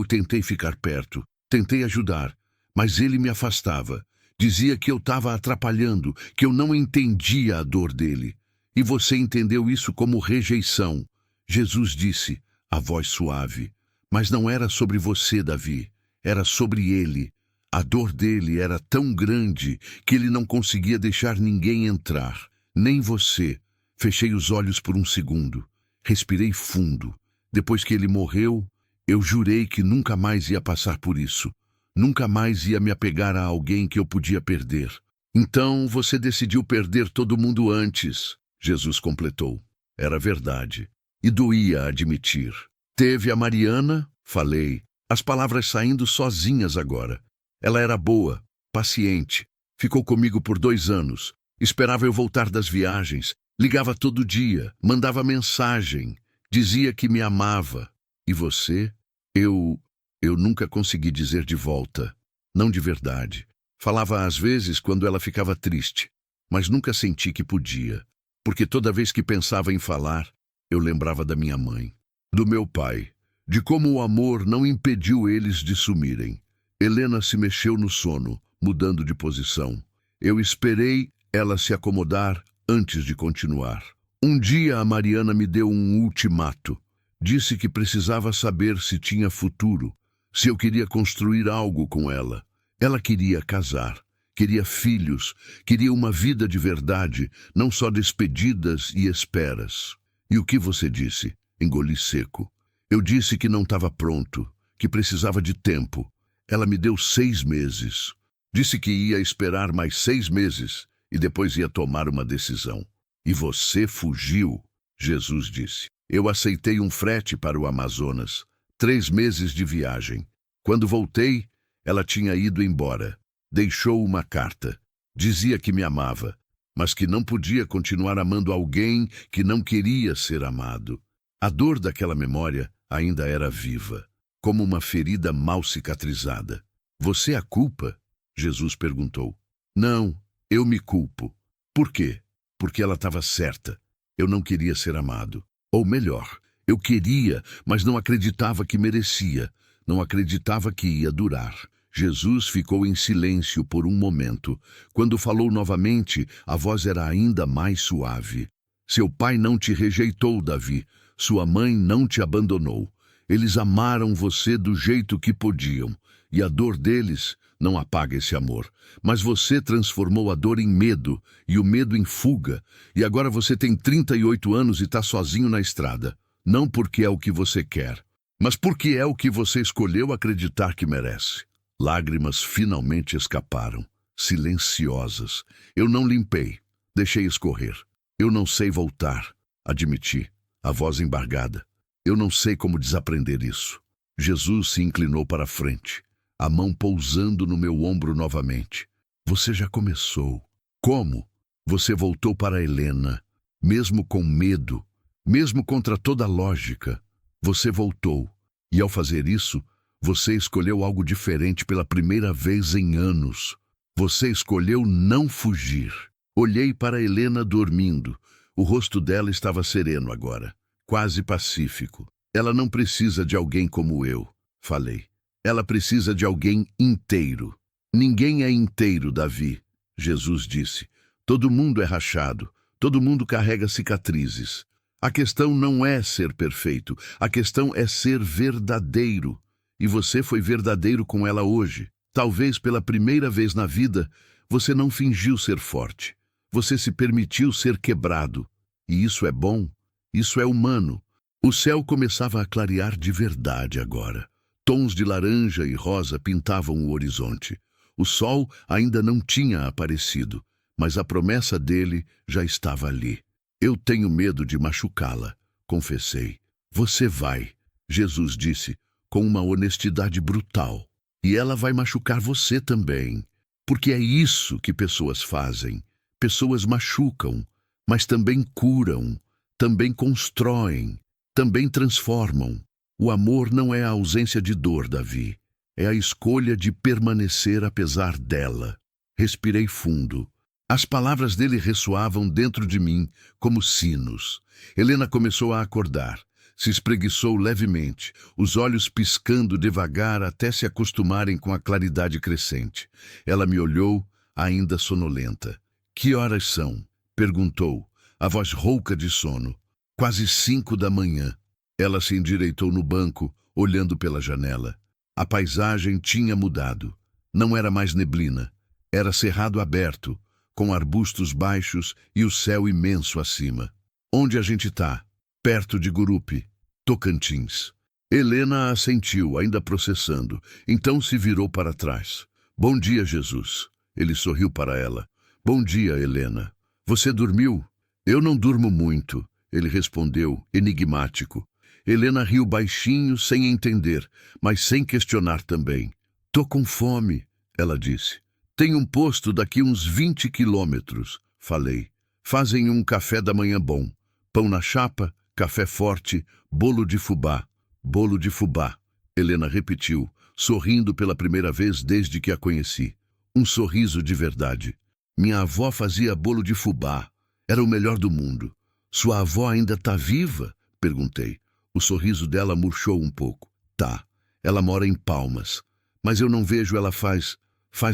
Tentei ficar perto, tentei ajudar, mas ele me afastava. Dizia que eu estava atrapalhando, que eu não entendia a dor dele. E você entendeu isso como rejeição. Jesus disse, a voz suave. Mas não era sobre você, Davi. Era sobre ele. A dor dele era tão grande que ele não conseguia deixar ninguém entrar. Nem você. Fechei os olhos por um segundo. Respirei fundo. Depois que ele morreu, eu jurei que nunca mais ia passar por isso. Nunca mais ia me apegar a alguém que eu podia perder. Então você decidiu perder todo mundo antes, Jesus completou. Era verdade. E doía admitir. Teve a Mariana? Falei. As palavras saindo sozinhas agora. Ela era boa, paciente. Ficou comigo por 2 anos. Esperava eu voltar das viagens. Ligava todo dia. Mandava mensagem. Dizia que me amava. E você? Eu nunca consegui dizer de volta. Não de verdade. Falava às vezes quando ela ficava triste. Mas nunca senti que podia. Porque toda vez que pensava em falar, eu lembrava da minha mãe. Do meu pai. De como o amor não impediu eles de sumirem. Helena se mexeu no sono, mudando de posição. Eu esperei ela se acomodar antes de continuar. Um dia a Mariana me deu um ultimato. Disse que precisava saber se tinha futuro, se eu queria construir algo com ela. Ela queria casar, queria filhos, queria uma vida de verdade, não só despedidas e esperas. E o que você disse? Engoli seco. Eu disse que não estava pronto, que precisava de tempo. Ela me deu 6 meses. Disse que ia esperar mais 6 meses e depois ia tomar uma decisão. E você fugiu, Jesus disse. Eu aceitei um frete para o Amazonas, 3 meses de viagem. Quando voltei, ela tinha ido embora. Deixou uma carta. Dizia que me amava, mas que não podia continuar amando alguém que não queria ser amado. A dor daquela memória ainda era viva, como uma ferida mal cicatrizada. Você a culpa? Jesus perguntou. Não, eu me culpo. Por quê? Porque ela estava certa. Eu não queria ser amado. Ou melhor, eu queria, mas não acreditava que merecia. Não acreditava que ia durar. Jesus ficou em silêncio por um momento. Quando falou novamente, a voz era ainda mais suave. Seu pai não te rejeitou, Davi. Sua mãe não te abandonou. Eles amaram você do jeito que podiam. E a dor deles não apaga esse amor. Mas você transformou a dor em medo, e o medo em fuga. E agora você tem 38 anos e está sozinho na estrada. Não porque é o que você quer, mas porque é o que você escolheu acreditar que merece. Lágrimas finalmente escaparam, silenciosas. Eu não limpei, deixei escorrer. Eu não sei voltar, admiti, a voz embargada. Eu não sei como desaprender isso. Jesus se inclinou para a frente, a mão pousando no meu ombro novamente. Você já começou. Como? Você voltou para Helena, mesmo com medo, mesmo contra toda a lógica. Você voltou. E ao fazer isso, você escolheu algo diferente pela primeira vez em anos. Você escolheu não fugir. Olhei para Helena dormindo. O rosto dela estava sereno agora, quase pacífico. Ela não precisa de alguém como eu, falei. Ela precisa de alguém inteiro. Ninguém é inteiro, Davi, Jesus disse. Todo mundo é rachado, todo mundo carrega cicatrizes. A questão não é ser perfeito, a questão é ser verdadeiro. E você foi verdadeiro com ela hoje. Talvez pela primeira vez na vida, você não fingiu ser forte. Você se permitiu ser quebrado. E isso é bom, isso é humano. O céu começava a clarear de verdade agora. Tons de laranja e rosa pintavam o horizonte. O sol ainda não tinha aparecido, mas a promessa dele já estava ali. Eu tenho medo de machucá-la, confessei. Você vai, Jesus disse, com uma honestidade brutal. E ela vai machucar você também. Porque é isso que pessoas fazem. Pessoas machucam, mas também curam, também constroem, também transformam. O amor não é a ausência de dor, Davi. É a escolha de permanecer apesar dela. Respirei fundo. As palavras dele ressoavam dentro de mim como sinos. Helena começou a acordar. Se espreguiçou levemente, os olhos piscando devagar até se acostumarem com a claridade crescente. Ela me olhou, ainda sonolenta. Que horas são? Perguntou, a voz rouca de sono. Quase 5 da manhã. Ela se endireitou no banco, olhando pela janela. A paisagem tinha mudado. Não era mais neblina. Era cerrado aberto. com arbustos baixos e o céu imenso acima. Onde a gente tá? Perto de Gurupi, Tocantins. Helena assentiu, ainda processando. Então se virou para trás. Bom dia, Jesus. Ele sorriu para ela. Bom dia, Helena. Você dormiu? Eu não durmo muito, ele respondeu, enigmático. Helena riu baixinho, sem entender, mas sem questionar também. Tô com fome, ela disse. Tem um posto daqui uns 20 quilômetros, falei. Fazem um café da manhã bom. Pão na chapa, café forte, bolo de fubá. Bolo de fubá, Helena repetiu, sorrindo pela primeira vez desde que a conheci. Um sorriso de verdade. Minha avó fazia bolo de fubá. Era o melhor do mundo. Sua avó ainda tá viva? Perguntei. O sorriso dela murchou um pouco. Tá. Ela mora em Palmas. Mas eu não vejo ela faz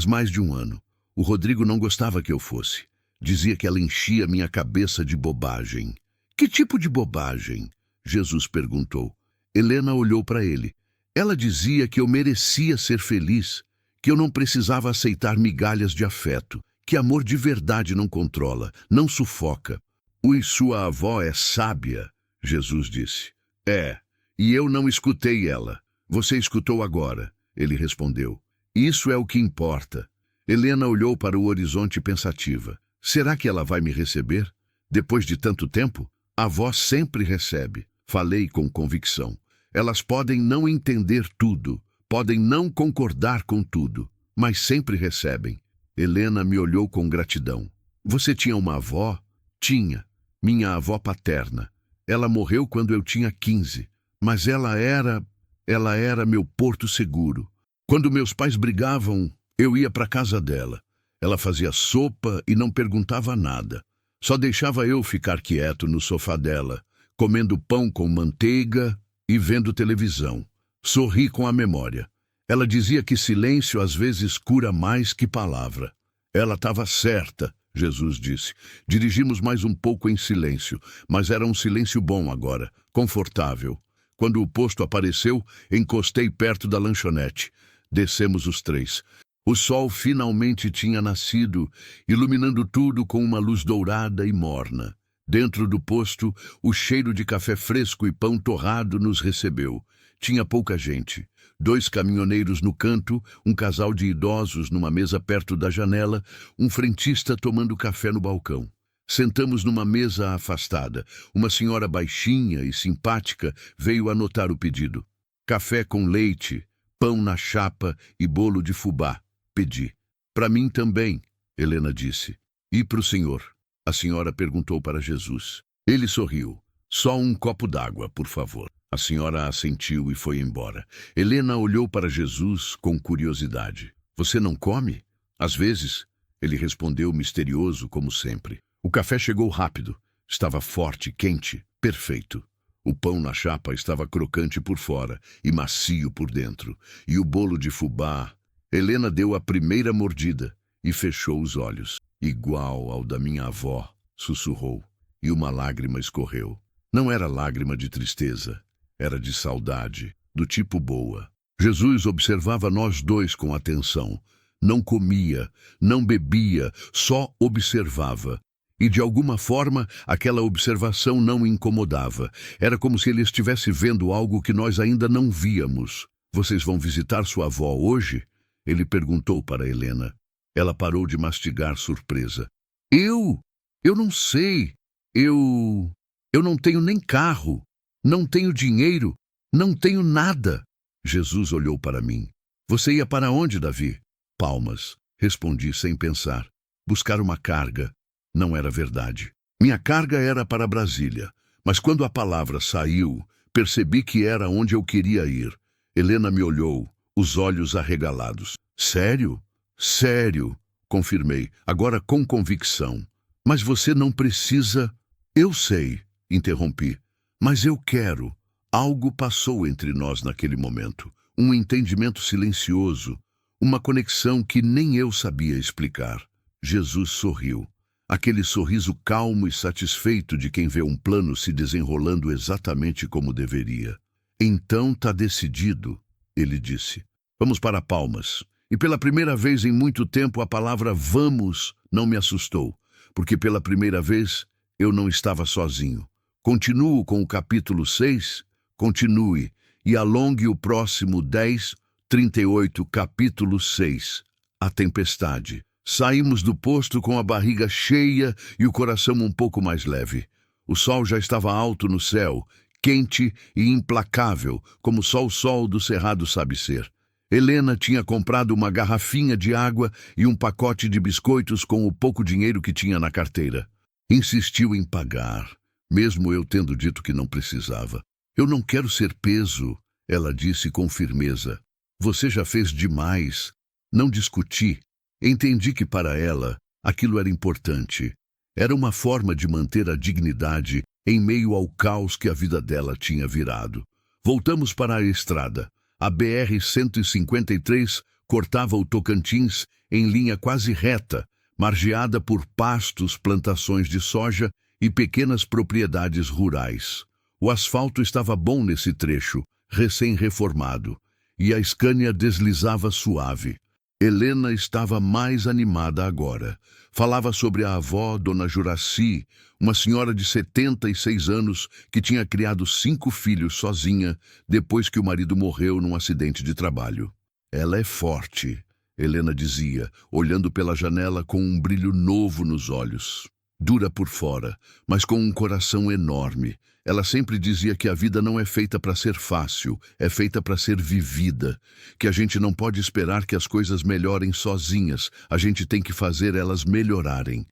mais de um ano. O Rodrigo não gostava que eu fosse. Dizia que ela enchia minha cabeça de bobagem. Que tipo de bobagem? Jesus perguntou. Helena olhou para ele. Ela dizia que eu merecia ser feliz, que eu não precisava aceitar migalhas de afeto, que amor de verdade não controla, não sufoca. Ui, sua avó é sábia, Jesus disse. É, e eu não escutei ela. Você escutou agora, ele respondeu. Isso é o que importa. Helena olhou para o horizonte pensativa. Será que ela vai me receber? Depois de tanto tempo? A avó sempre recebe. Falei com convicção. Elas podem não entender tudo, podem não concordar com tudo, mas sempre recebem. Helena me olhou com gratidão. Você tinha uma avó? Tinha. Minha avó paterna. Ela morreu quando eu tinha 15, mas ela era meu porto seguro. Quando meus pais brigavam, eu ia para casa dela. Ela fazia sopa e não perguntava nada. Só deixava eu ficar quieto no sofá dela, comendo pão com manteiga e vendo televisão. Sorri com a memória. Ela dizia que silêncio às vezes cura mais que palavra. Ela estava certa, Jesus disse. Dirigimos mais um pouco em silêncio, mas era um silêncio bom agora, confortável. Quando o posto apareceu, encostei perto da lanchonete. Descemos os três. O sol finalmente tinha nascido, iluminando tudo com uma luz dourada e morna. Dentro do posto, o cheiro de café fresco e pão torrado nos recebeu. Tinha pouca gente. 2 caminhoneiros no canto, um casal de idosos numa mesa perto da janela, um frentista tomando café no balcão. Sentamos numa mesa afastada. Uma senhora baixinha e simpática veio anotar o pedido. Café com leite, pão na chapa e bolo de fubá. Pedi. Para mim também, Helena disse. E para o senhor? A senhora perguntou para Jesus. Ele sorriu. Só um copo d'água, por favor. A senhora assentiu e foi embora. Helena olhou para Jesus com curiosidade. Você não come? Às vezes, ele respondeu misterioso como sempre. O café chegou rápido. Estava forte, quente, perfeito. O pão na chapa estava crocante por fora e macio por dentro. E o bolo de fubá... Helena deu a primeira mordida e fechou os olhos. Igual ao da minha avó, sussurrou, e uma lágrima escorreu. Não era lágrima de tristeza, era de saudade, do tipo boa. Jesus observava nós dois com atenção. Não comia, não bebia, só observava. E de alguma forma, aquela observação não o incomodava. Era como se ele estivesse vendo algo que nós ainda não víamos. Vocês vão visitar sua avó hoje? Ele perguntou para Helena. Ela parou de mastigar surpresa. Eu não sei. Eu não tenho nem carro, não tenho dinheiro, não tenho nada. Jesus olhou para mim. Você ia para onde, Davi? Palmas, respondi sem pensar. Buscar uma carga. Não era verdade. Minha carga era para Brasília, mas quando a palavra saiu, percebi que era onde eu queria ir. Helena me olhou, os olhos arregalados. Sério? Sério, confirmei, agora com convicção. Mas você não precisa... Eu sei, interrompi, mas eu quero. Algo passou entre nós naquele momento. Um entendimento silencioso, uma conexão que nem eu sabia explicar. Jesus sorriu. Aquele sorriso calmo e satisfeito de quem vê um plano se desenrolando exatamente como deveria. Então tá decidido, ele disse. Vamos para Palmas. E pela primeira vez em muito tempo a palavra vamos não me assustou, porque pela primeira vez eu não estava sozinho. Continuo com o capítulo 6? Continue e alongue o próximo 10:38, capítulo 6. A tempestade. Saímos do posto com a barriga cheia e o coração um pouco mais leve. O sol já estava alto no céu, quente e implacável, como só o sol do cerrado sabe ser. Helena tinha comprado uma garrafinha de água e um pacote de biscoitos com o pouco dinheiro que tinha na carteira. Insistiu em pagar, mesmo eu tendo dito que não precisava. Eu não quero ser peso, ela disse com firmeza. Você já fez demais. Não discuti. Entendi que para ela aquilo era importante. Era uma forma de manter a dignidade em meio ao caos que a vida dela tinha virado. Voltamos para a estrada. A BR-153 cortava o Tocantins em linha quase reta, margeada por pastos, plantações de soja e pequenas propriedades rurais. O asfalto estava bom nesse trecho, recém-reformado, e a Scania deslizava suave. Helena estava mais animada agora. Falava sobre a avó, Dona Juraci, uma senhora de 76 anos que tinha criado 5 filhos sozinha depois que o marido morreu num acidente de trabalho. Ela é forte, Helena dizia, olhando pela janela com um brilho novo nos olhos. Dura por fora, mas com um coração enorme. Ela sempre dizia que a vida não é feita para ser fácil, é feita para ser vivida, que a gente não pode esperar que as coisas melhorem sozinhas, a gente tem que fazer elas melhorarem.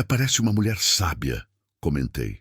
Parece uma mulher sábia, comentei.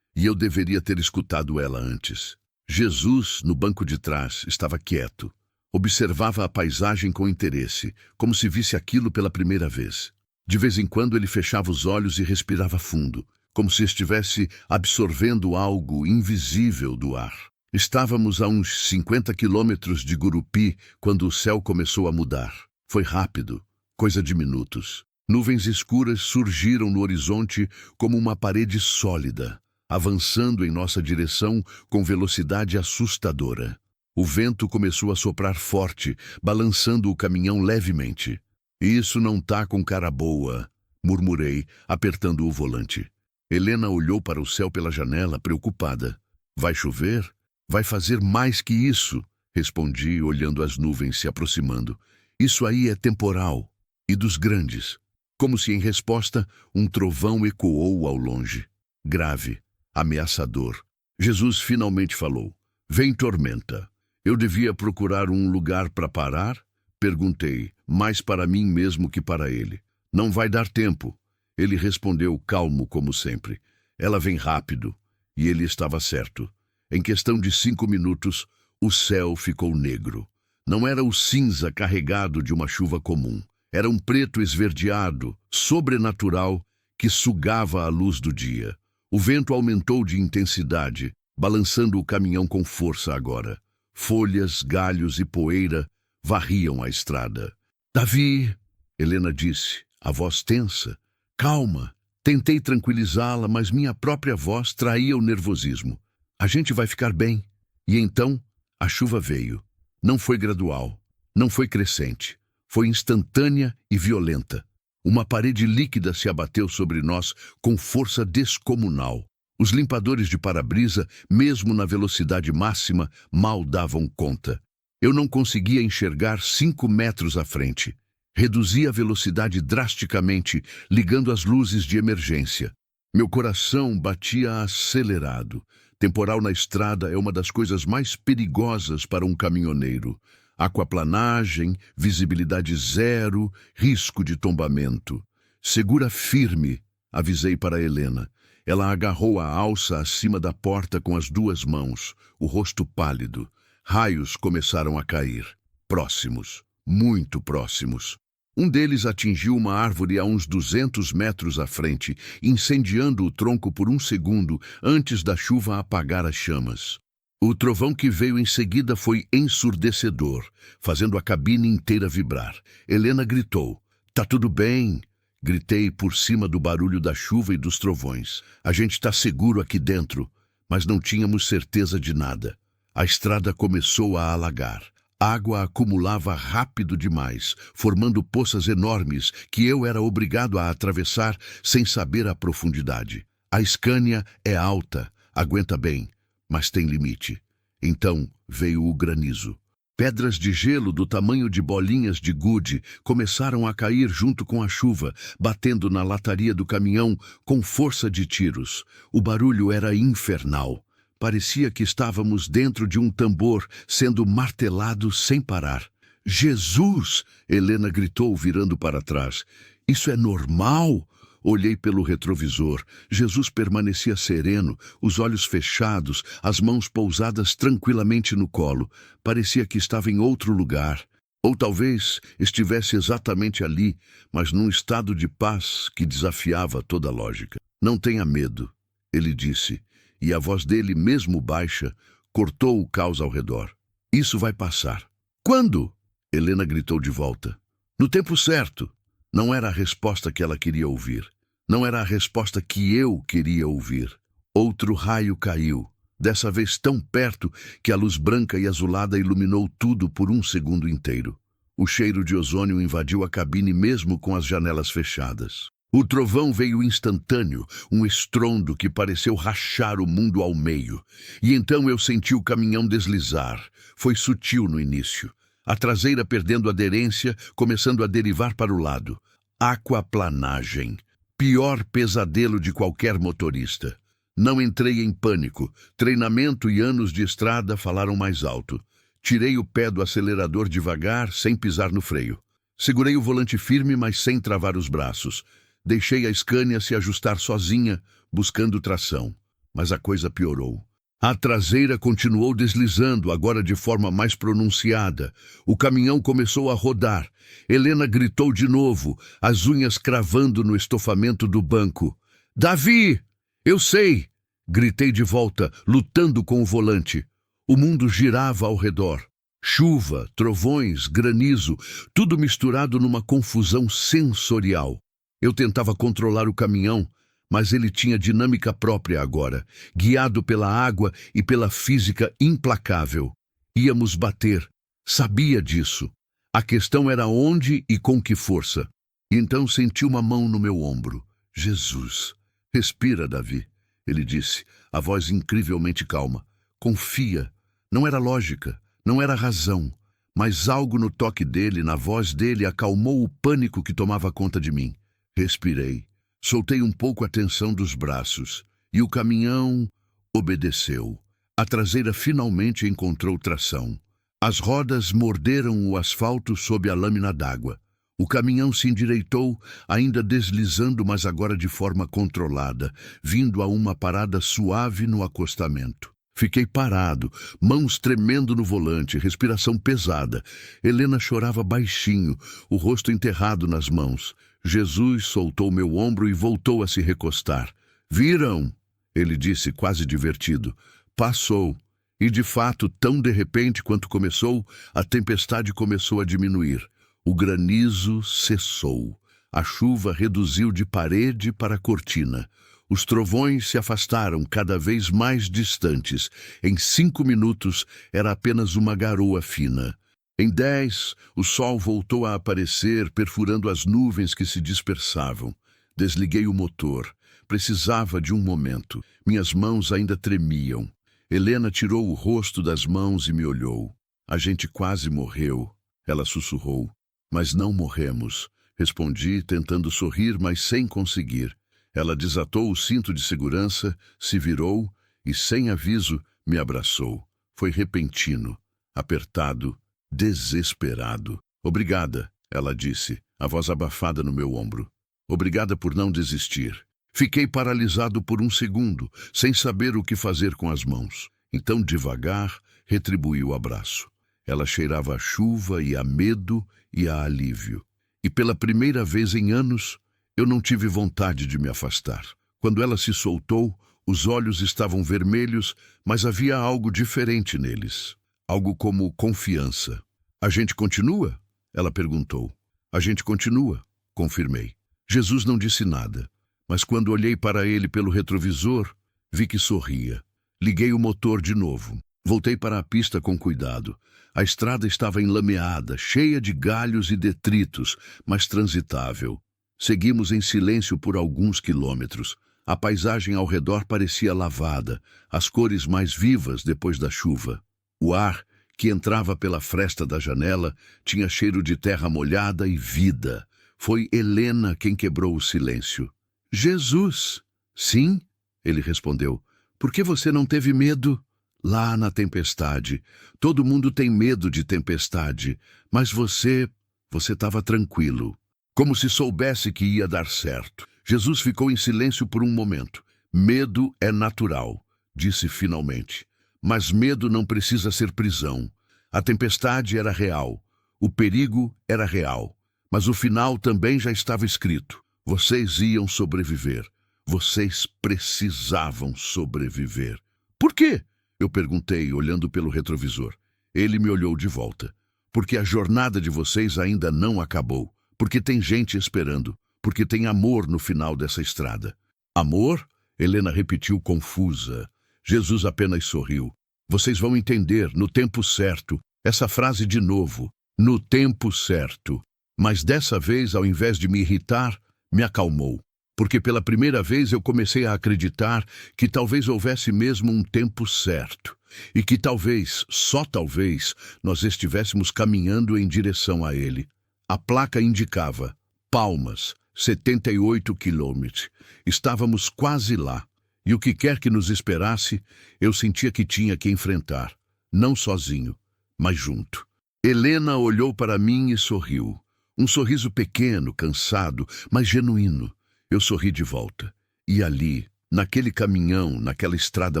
E eu deveria ter escutado ela antes. Jesus, no banco de trás, estava quieto. Observava a paisagem com interesse, como se visse aquilo pela primeira vez. De vez em quando ele fechava os olhos e respirava fundo, como se estivesse absorvendo algo invisível do ar. Estávamos a uns 50 quilômetros de Gurupi quando o céu começou a mudar. Foi rápido, coisa de minutos. Nuvens escuras surgiram no horizonte como uma parede sólida, avançando em nossa direção com velocidade assustadora. O vento começou a soprar forte, balançando o caminhão levemente. Isso não tá com cara boa, murmurei, apertando o volante. Helena olhou para o céu pela janela, preocupada. Vai chover? Vai fazer mais que isso, respondi, olhando as nuvens se aproximando. Isso aí é temporal, e dos grandes. Como se em resposta, um trovão ecoou ao longe. Grave, ameaçador. Jesus finalmente falou. Vem tormenta. Eu devia procurar um lugar para parar? Perguntei, mais para mim mesmo que para ele. Não vai dar tempo. Ele respondeu calmo como sempre. Ela vem rápido. E ele estava certo. Em questão de 5 minutos, o céu ficou negro. Não era o cinza carregado de uma chuva comum. Era um preto esverdeado, sobrenatural, que sugava a luz do dia. O vento aumentou de intensidade, balançando o caminhão com força agora. Folhas, galhos e poeira varriam a estrada. Davi, Helena disse, a voz tensa. Calma. Tentei tranquilizá-la, mas minha própria voz traía o nervosismo. A gente vai ficar bem. E então, a chuva veio. Não foi gradual, não foi crescente. Foi instantânea e violenta. Uma parede líquida se abateu sobre nós com força descomunal. Os limpadores de para-brisa, mesmo na velocidade máxima, mal davam conta. Eu não conseguia enxergar 5 metros à frente. Reduzi a velocidade drasticamente, ligando as luzes de emergência. Meu coração batia acelerado. Temporal na estrada é uma das coisas mais perigosas para um caminhoneiro. Aquaplanagem, visibilidade zero, risco de tombamento. Segura firme, avisei para Helena. Ela agarrou a alça acima da porta com as 2 mãos, o rosto pálido. Raios começaram a cair. Próximos, muito próximos. Um deles atingiu uma árvore a uns 200 metros à frente, incendiando o tronco por 1 segundo antes da chuva apagar as chamas. O trovão que veio em seguida foi ensurdecedor, fazendo a cabine inteira vibrar. Helena gritou. Tá tudo bem? Gritei por cima do barulho da chuva e dos trovões. A gente está seguro aqui dentro, mas não tínhamos certeza de nada. A estrada começou a alagar. A água acumulava rápido demais, formando poças enormes que eu era obrigado a atravessar sem saber a profundidade. A Scania é alta, aguenta bem, mas tem limite. Então veio o granizo. Pedras de gelo do tamanho de bolinhas de gude começaram a cair junto com a chuva, batendo na lataria do caminhão com força de tiros. O barulho era infernal. Parecia que estávamos dentro de um tambor sendo martelado sem parar. "Jesus!" Helena gritou, virando para trás. "Isso é normal?" Olhei pelo retrovisor. Jesus permanecia sereno, os olhos fechados, as mãos pousadas tranquilamente no colo. Parecia que estava em outro lugar. Ou talvez estivesse exatamente ali, mas num estado de paz que desafiava toda a lógica. "Não tenha medo", ele disse, e a voz dele, mesmo baixa, cortou o caos ao redor. "Isso vai passar." "Quando?" Helena gritou de volta. "No tempo certo." Não era a resposta que ela queria ouvir. Não era a resposta que eu queria ouvir. Outro raio caiu, dessa vez tão perto que a luz branca e azulada iluminou tudo por um segundo inteiro. O cheiro de ozônio invadiu a cabine mesmo com as janelas fechadas. O trovão veio instantâneo, um estrondo que pareceu rachar o mundo ao meio. E então eu senti o caminhão deslizar. Foi sutil no início. A traseira perdendo aderência, começando a derivar para o lado. Aquaplanagem. Pior pesadelo de qualquer motorista. Não entrei em pânico. Treinamento e anos de estrada falaram mais alto. Tirei o pé do acelerador devagar, sem pisar no freio. Segurei o volante firme, mas sem travar os braços. Deixei a Scania se ajustar sozinha, buscando tração. Mas a coisa piorou. A traseira continuou deslizando, agora de forma mais pronunciada. O caminhão começou a rodar. Helena gritou de novo, as unhas cravando no estofamento do banco. "Davi! Eu sei!" Gritei de volta, lutando com o volante. O mundo girava ao redor. Chuva, trovões, granizo, tudo misturado numa confusão sensorial. Eu tentava controlar o caminhão, mas ele tinha dinâmica própria agora, guiado pela água e pela física implacável. Íamos bater. Sabia disso. A questão era onde e com que força. E então senti uma mão no meu ombro. "Jesus." "Respira, Davi", ele disse, a voz incrivelmente calma. "Confia." Não era lógica, não era razão, mas algo no toque dele, na voz dele, acalmou o pânico que tomava conta de mim. Respirei. Soltei um pouco a tensão dos braços, e o caminhão obedeceu. A traseira finalmente encontrou tração. As rodas morderam o asfalto sob a lâmina d'água. O caminhão se endireitou, ainda deslizando, mas agora de forma controlada, vindo a uma parada suave no acostamento. Fiquei parado, mãos tremendo no volante, respiração pesada. Helena chorava baixinho, o rosto enterrado nas mãos. Jesus soltou meu ombro e voltou a se recostar. "Viram?" ele disse, quase divertido. "Passou." E de fato, tão de repente quanto começou, a tempestade começou a diminuir. O granizo cessou. A chuva reduziu de parede para cortina. Os trovões se afastaram cada vez mais distantes. Em 5 minutos, era apenas uma garoa fina. Em 10, o sol voltou a aparecer, perfurando as nuvens que se dispersavam. Desliguei o motor. Precisava de um momento. Minhas mãos ainda tremiam. Helena tirou o rosto das mãos e me olhou. "A gente quase morreu", ela sussurrou. "Mas não morremos", respondi, tentando sorrir, mas sem conseguir. Ela desatou o cinto de segurança, se virou e, sem aviso, me abraçou. Foi repentino, apertado, desesperado. "Obrigada", ela disse, a voz abafada no meu ombro. "Obrigada por não desistir." Fiquei paralisado por um segundo, sem saber o que fazer com as mãos. Então, devagar, retribuí o abraço. Ela cheirava a chuva e a medo e a alívio. E pela primeira vez em anos, eu não tive vontade de me afastar. Quando ela se soltou, os olhos estavam vermelhos, mas havia algo diferente neles. Algo como confiança. "A gente continua?" ela perguntou. "A gente continua", confirmei. Jesus não disse nada, mas quando olhei para ele pelo retrovisor, vi que sorria. Liguei o motor de novo. Voltei para a pista com cuidado. A estrada estava enlameada, cheia de galhos e detritos, mas transitável. Seguimos em silêncio por alguns quilômetros. A paisagem ao redor parecia lavada, as cores mais vivas depois da chuva. O ar, que entrava pela fresta da janela, tinha cheiro de terra molhada e vida. Foi Helena quem quebrou o silêncio. Jesus! Sim, ele respondeu. Por que você não teve medo? Lá na tempestade. Todo mundo tem medo de tempestade, mas você estava tranquilo. Como se soubesse que ia dar certo. Jesus ficou em silêncio por um momento. Medo é natural, disse finalmente. Mas medo não precisa ser prisão. A tempestade era real. O perigo era real. Mas o final também já estava escrito. Vocês iam sobreviver. Vocês precisavam sobreviver. Por quê? Eu perguntei, olhando pelo retrovisor. Ele me olhou de volta. Porque a jornada de vocês ainda não acabou. Porque tem gente esperando. Porque tem amor no final dessa estrada. Amor? Helena repetiu confusa. Jesus apenas sorriu. Vocês vão entender, no tempo certo. Essa frase de novo. No tempo certo. Mas dessa vez, ao invés de me irritar, me acalmou. Porque pela primeira vez eu comecei a acreditar que talvez houvesse mesmo um tempo certo. E que talvez, só talvez, nós estivéssemos caminhando em direção a ele. A placa indicava Palmas, 78 quilômetros. Estávamos quase lá. E o que quer que nos esperasse, eu sentia que tinha que enfrentar. Não sozinho, mas junto. Helena olhou para mim e sorriu. Um sorriso pequeno, cansado, mas genuíno. Eu sorri de volta. E ali, naquele caminhão, naquela estrada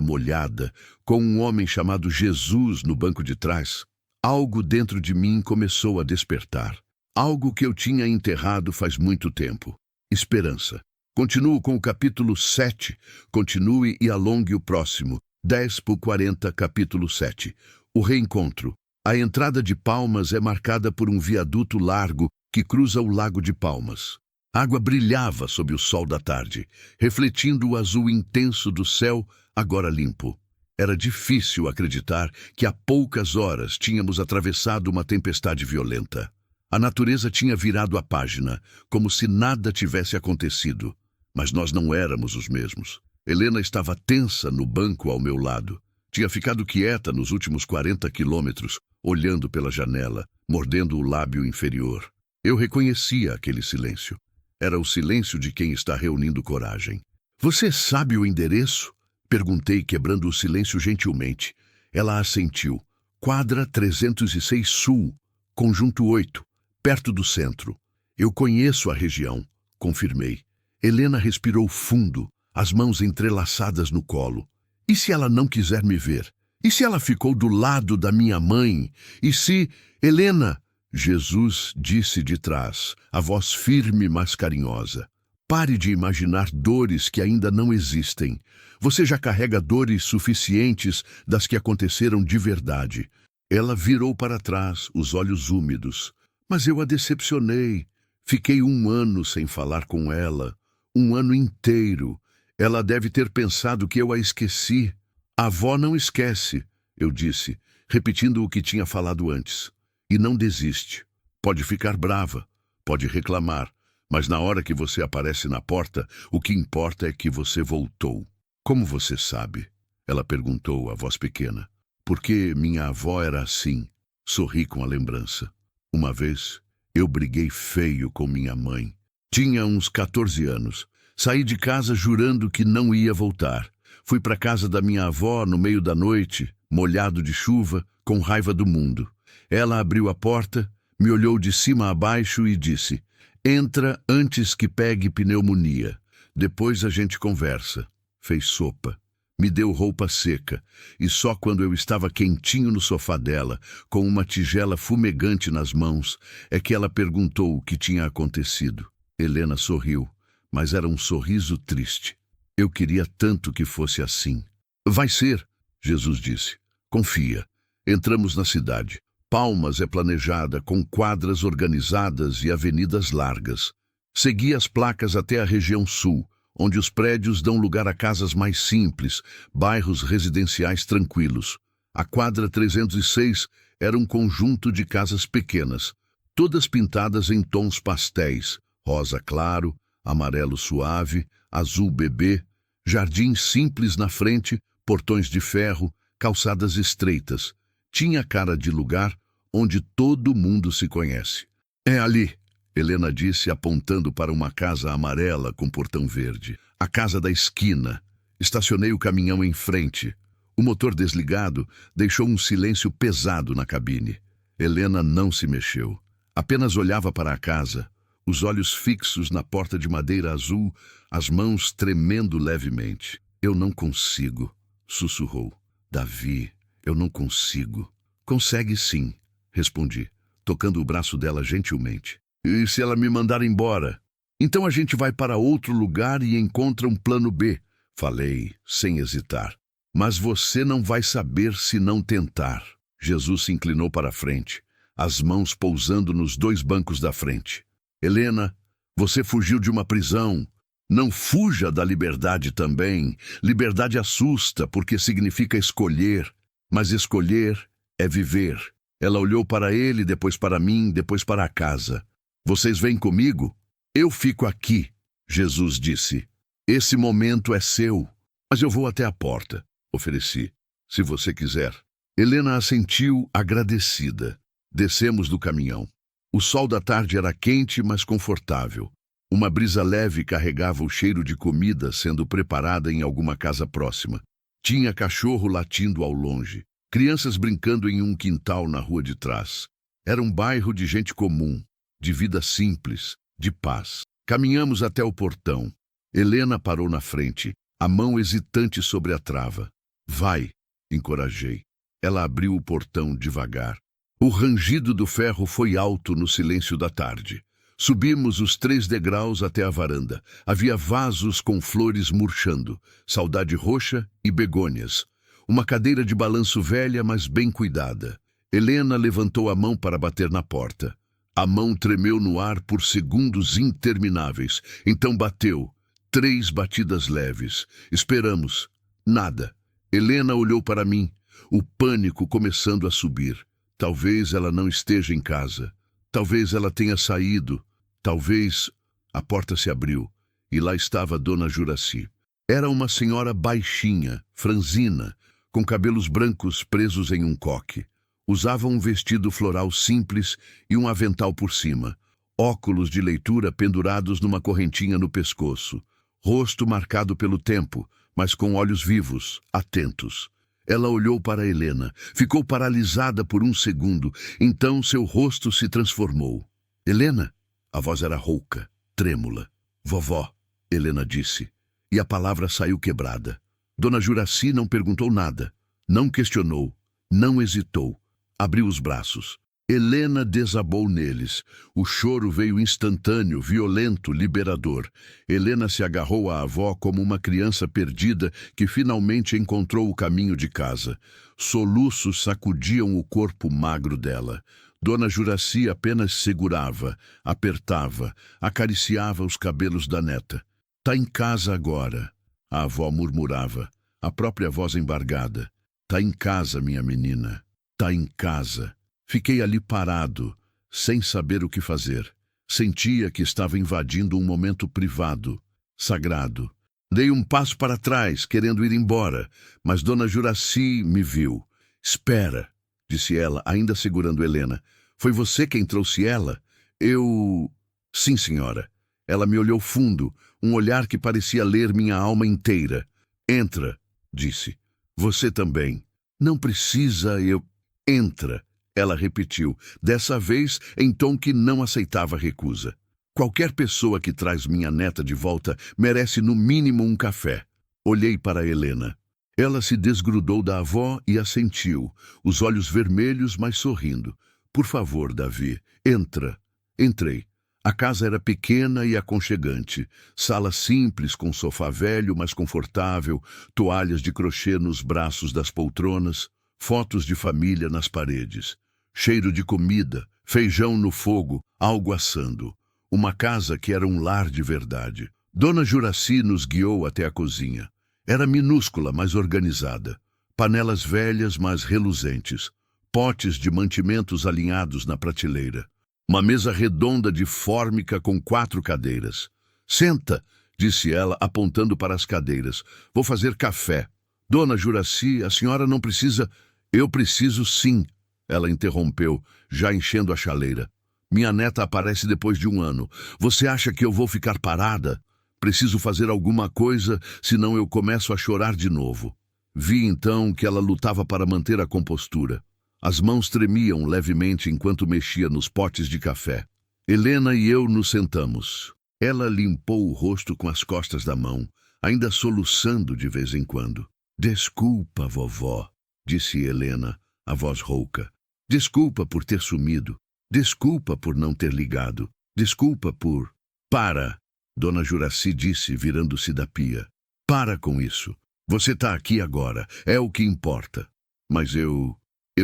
molhada, com um homem chamado Jesus no banco de trás, algo dentro de mim começou a despertar. Algo que eu tinha enterrado faz muito tempo. Esperança. Continuo com o capítulo 7. Continue e alongue o próximo. 10/40, capítulo 7. O reencontro. A entrada de Palmas é marcada por um viaduto largo que cruza o Lago de Palmas. A água brilhava sob o sol da tarde, refletindo o azul intenso do céu, agora limpo. Era difícil acreditar que há poucas horas tínhamos atravessado uma tempestade violenta. A natureza tinha virado a página, como se nada tivesse acontecido. Mas nós não éramos os mesmos. Helena estava tensa no banco ao meu lado. Tinha ficado quieta nos últimos 40 quilômetros, olhando pela janela, mordendo o lábio inferior. Eu reconhecia aquele silêncio. Era o silêncio de quem está reunindo coragem. Você sabe o endereço? Perguntei, quebrando o silêncio gentilmente. Ela assentiu. Quadra 306 Sul, conjunto 8, perto do centro. Eu conheço a região, confirmei. Helena respirou fundo, as mãos entrelaçadas no colo. E se ela não quiser me ver? E se ela ficou do lado da minha mãe? E se... Helena... Jesus disse de trás, a voz firme mas carinhosa. Pare de imaginar dores que ainda não existem. Você já carrega dores suficientes das que aconteceram de verdade. Ela virou para trás, os olhos úmidos. Mas eu a decepcionei. Fiquei 1 ano sem falar com ela. 1 ano inteiro. Ela deve ter pensado que eu a esqueci. A avó não esquece, eu disse, repetindo o que tinha falado antes. E não desiste. Pode ficar brava, pode reclamar, mas na hora que você aparece na porta, o que importa é que você voltou. Como você sabe? Ela perguntou, a voz pequena. Porque minha avó era assim. Sorri com a lembrança. Uma vez, eu briguei feio com minha mãe. Tinha uns 14 anos. Saí de casa jurando que não ia voltar. Fui para casa da minha avó no meio da noite, molhado de chuva, com raiva do mundo. Ela abriu a porta, me olhou de cima a baixo e disse: entra antes que pegue pneumonia. Depois a gente conversa. Fez sopa. Me deu roupa seca, e só quando eu estava quentinho no sofá dela, com uma tigela fumegante nas mãos, é que ela perguntou o que tinha acontecido. Helena sorriu, mas era um sorriso triste. Eu queria tanto que fosse assim. Vai ser, Jesus disse. Confia. Entramos na cidade. Palmas é planejada com quadras organizadas e avenidas largas. Segui as placas até a região sul, onde os prédios dão lugar a casas mais simples, bairros residenciais tranquilos. A quadra 306 era um conjunto de casas pequenas, todas pintadas em tons pastéis, rosa claro, amarelo suave, azul bebê, jardins simples na frente, portões de ferro, calçadas estreitas. Tinha cara de lugar onde todo mundo se conhece. É ali, Helena disse, apontando para uma casa amarela com portão verde. A casa da esquina. Estacionei o caminhão em frente. O motor desligado deixou um silêncio pesado na cabine. Helena não se mexeu. Apenas olhava para a casa, os olhos fixos na porta de madeira azul, as mãos tremendo levemente. Eu não consigo, sussurrou. Davi, eu não consigo. Consegue sim, respondi, tocando o braço dela gentilmente. E se ela me mandar embora? Então a gente vai para outro lugar e encontra um plano B, falei, sem hesitar. Mas você não vai saber se não tentar. Jesus se inclinou para a frente, as mãos pousando nos 2 bancos da frente. Helena, você fugiu de uma prisão. Não fuja da liberdade também. Liberdade assusta porque significa escolher, mas escolher é viver. Ela olhou para ele, depois para mim, depois para a casa. Vocês vêm comigo? Eu fico aqui, Jesus disse. Esse momento é seu, mas eu vou até a porta, ofereci, se você quiser. Helena assentiu, agradecida. Descemos do caminhão. O sol da tarde era quente, mas confortável. Uma brisa leve carregava o cheiro de comida sendo preparada em alguma casa próxima. Tinha cachorro latindo ao longe, crianças brincando em um quintal na rua de trás. Era um bairro de gente comum, de vida simples, de paz. Caminhamos até o portão. Helena parou na frente, a mão hesitante sobre a trava. Vai, encorajei. Ela abriu o portão devagar. O rangido do ferro foi alto no silêncio da tarde. Subimos os 3 degraus até a varanda. Havia vasos com flores murchando, saudade roxa e begônias. Uma cadeira de balanço velha, mas bem cuidada. Helena levantou a mão para bater na porta. A mão tremeu no ar por segundos intermináveis. Então bateu. 3 batidas leves. Esperamos. Nada. Helena olhou para mim, o pânico começando a subir. Talvez ela não esteja em casa. Talvez ela tenha saído. Talvez... A porta se abriu e lá estava Dona Juraci. Era uma senhora baixinha, franzina, com cabelos brancos presos em um coque. Usava um vestido floral simples e um avental por cima. Óculos de leitura pendurados numa correntinha no pescoço. Rosto marcado pelo tempo, mas com olhos vivos, atentos. Ela olhou para Helena, ficou paralisada por um segundo, então seu rosto se transformou. Helena? A voz era rouca, trêmula. Vovó, Helena disse, e a palavra saiu quebrada. Dona Juraci não perguntou nada, não questionou, não hesitou. Abriu os braços. Helena desabou neles. O choro veio instantâneo, violento, liberador. Helena se agarrou à avó como uma criança perdida que finalmente encontrou o caminho de casa. Soluços sacudiam o corpo magro dela. Dona Juraci apenas segurava, apertava, acariciava os cabelos da neta. Tá em casa agora, a avó murmurava, a própria voz embargada. Tá em casa, minha menina. Tá em casa. Fiquei ali parado, sem saber o que fazer. Sentia que estava invadindo um momento privado, sagrado. Dei um passo para trás, querendo ir embora, mas Dona Juraci me viu. Espera, disse ela, ainda segurando Helena. Foi você quem trouxe ela? Eu... Sim, senhora. Ela me olhou fundo, um olhar que parecia ler minha alma inteira. Entra, disse. Você também. Não precisa, eu... Entra. Ela repetiu, dessa vez em tom que não aceitava recusa. Qualquer pessoa que traz minha neta de volta merece no mínimo um café. Olhei para Helena. Ela se desgrudou da avó e assentiu, os olhos vermelhos, mas sorrindo. Por favor, Davi, entra. Entrei. A casa era pequena e aconchegante. Sala simples, com sofá velho, mas confortável, toalhas de crochê nos braços das poltronas, fotos de família nas paredes. Cheiro de comida, feijão no fogo, algo assando. Uma casa que era um lar de verdade. Dona Juraci nos guiou até a cozinha. Era minúscula, mas organizada. panelas velhas, mas reluzentes, potes de mantimentos alinhados na prateleira, uma mesa redonda de fórmica com 4 cadeiras. Senta, disse ela, apontando para as cadeiras. Vou fazer café. Dona Juraci, a senhora não precisa... Eu preciso sim, ela interrompeu, já enchendo a chaleira. Minha neta aparece depois de 1 ano. Você acha que eu vou ficar parada? Preciso fazer alguma coisa, senão eu começo a chorar de novo. Vi então que ela lutava para manter a compostura. As mãos tremiam levemente enquanto mexia nos potes de café. Helena e eu nos sentamos. Ela limpou o rosto com as costas da mão, ainda soluçando de vez em quando. Desculpa, vovó, disse Helena, a voz rouca. Desculpa por ter sumido. Desculpa por não ter ligado. Desculpa por... Para, Dona Juraci disse, virando-se da pia. Para com isso. Você está aqui agora. É o que importa. Mas eu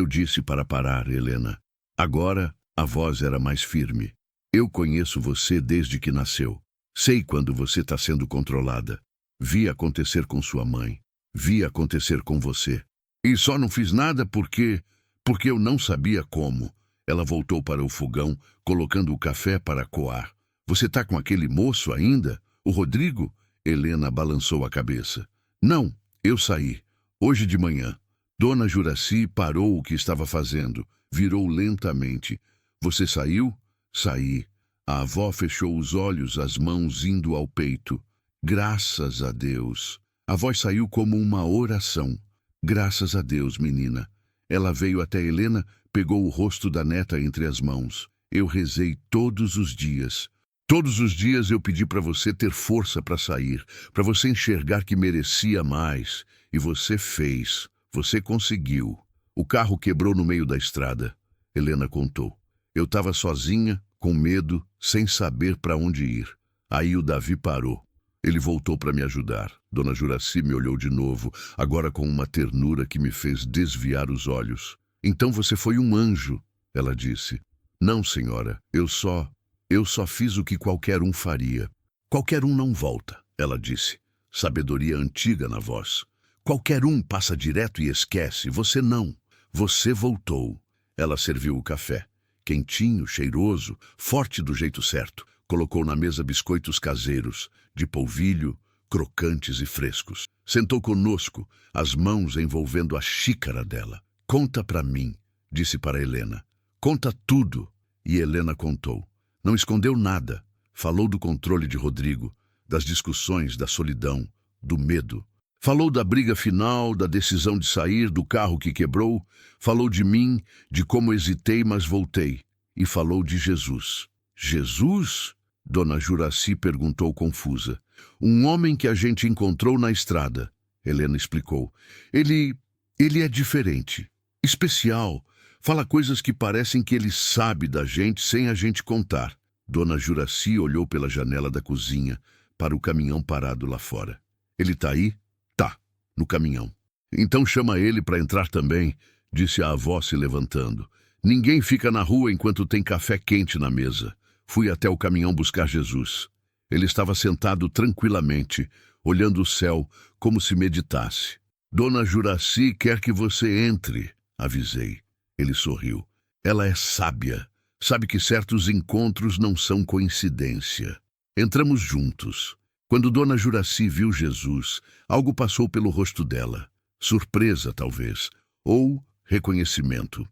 disse para parar, Helena. Agora, a voz era mais firme. Eu conheço você desde que nasceu. Sei quando você está sendo controlada. Vi acontecer com sua mãe. Vi acontecer com você. E só não fiz nada porque eu não sabia como. Ela voltou para o fogão, colocando o café para coar. Você está com aquele moço ainda? O Rodrigo? Helena balançou a cabeça. Não, eu saí. Hoje de manhã. Dona Juraci parou o que estava fazendo. Virou lentamente. Você saiu? Saí. A avó fechou os olhos, as mãos indo ao peito. Graças a Deus. A voz saiu como uma oração. Graças a Deus, menina. Ela veio até Helena, pegou o rosto da neta entre as mãos. Eu rezei todos os dias. Todos os dias eu pedi para você ter força para sair, para você enxergar que merecia mais. E você fez. Você conseguiu. O carro quebrou no meio da estrada. Helena contou. Eu estava sozinha, com medo, sem saber para onde ir. Aí o Davi parou. Ele voltou para me ajudar. Dona Juraci me olhou de novo, agora com uma ternura que me fez desviar os olhos. Então você foi um anjo, ela disse. Não, senhora, eu só fiz o que qualquer um faria. Qualquer um não volta, ela disse. Sabedoria antiga na voz. Qualquer um passa direto e esquece, você não. Você voltou. Ela serviu o café. Quentinho, cheiroso, forte do jeito certo. Colocou na mesa biscoitos caseiros, de polvilho, crocantes e frescos. Sentou conosco, as mãos envolvendo a xícara dela. Conta para mim, disse para Helena. Conta tudo. E Helena contou. Não escondeu nada. Falou do controle de Rodrigo, das discussões, da solidão, do medo. Falou da briga final, da decisão de sair, do carro que quebrou. Falou de mim, de como hesitei, mas voltei. E falou de Jesus. Jesus? Dona Juraci perguntou confusa. Um homem que a gente encontrou na estrada. Helena explicou. Ele é diferente. Especial. Fala coisas que parecem que ele sabe da gente sem a gente contar. Dona Juraci olhou pela janela da cozinha para o caminhão parado lá fora. Ele tá aí? Tá, no caminhão. Então chama ele para entrar também, disse a avó se levantando. Ninguém fica na rua enquanto tem café quente na mesa. Fui até o caminhão buscar Jesus. Ele estava sentado tranquilamente, olhando o céu, como se meditasse. Dona Juraci quer que você entre, avisei. Ele sorriu. Ela é sábia. Sabe que certos encontros não são coincidência. Entramos juntos. Quando Dona Juraci viu Jesus, algo passou pelo rosto dela. Surpresa, talvez. Ou reconhecimento.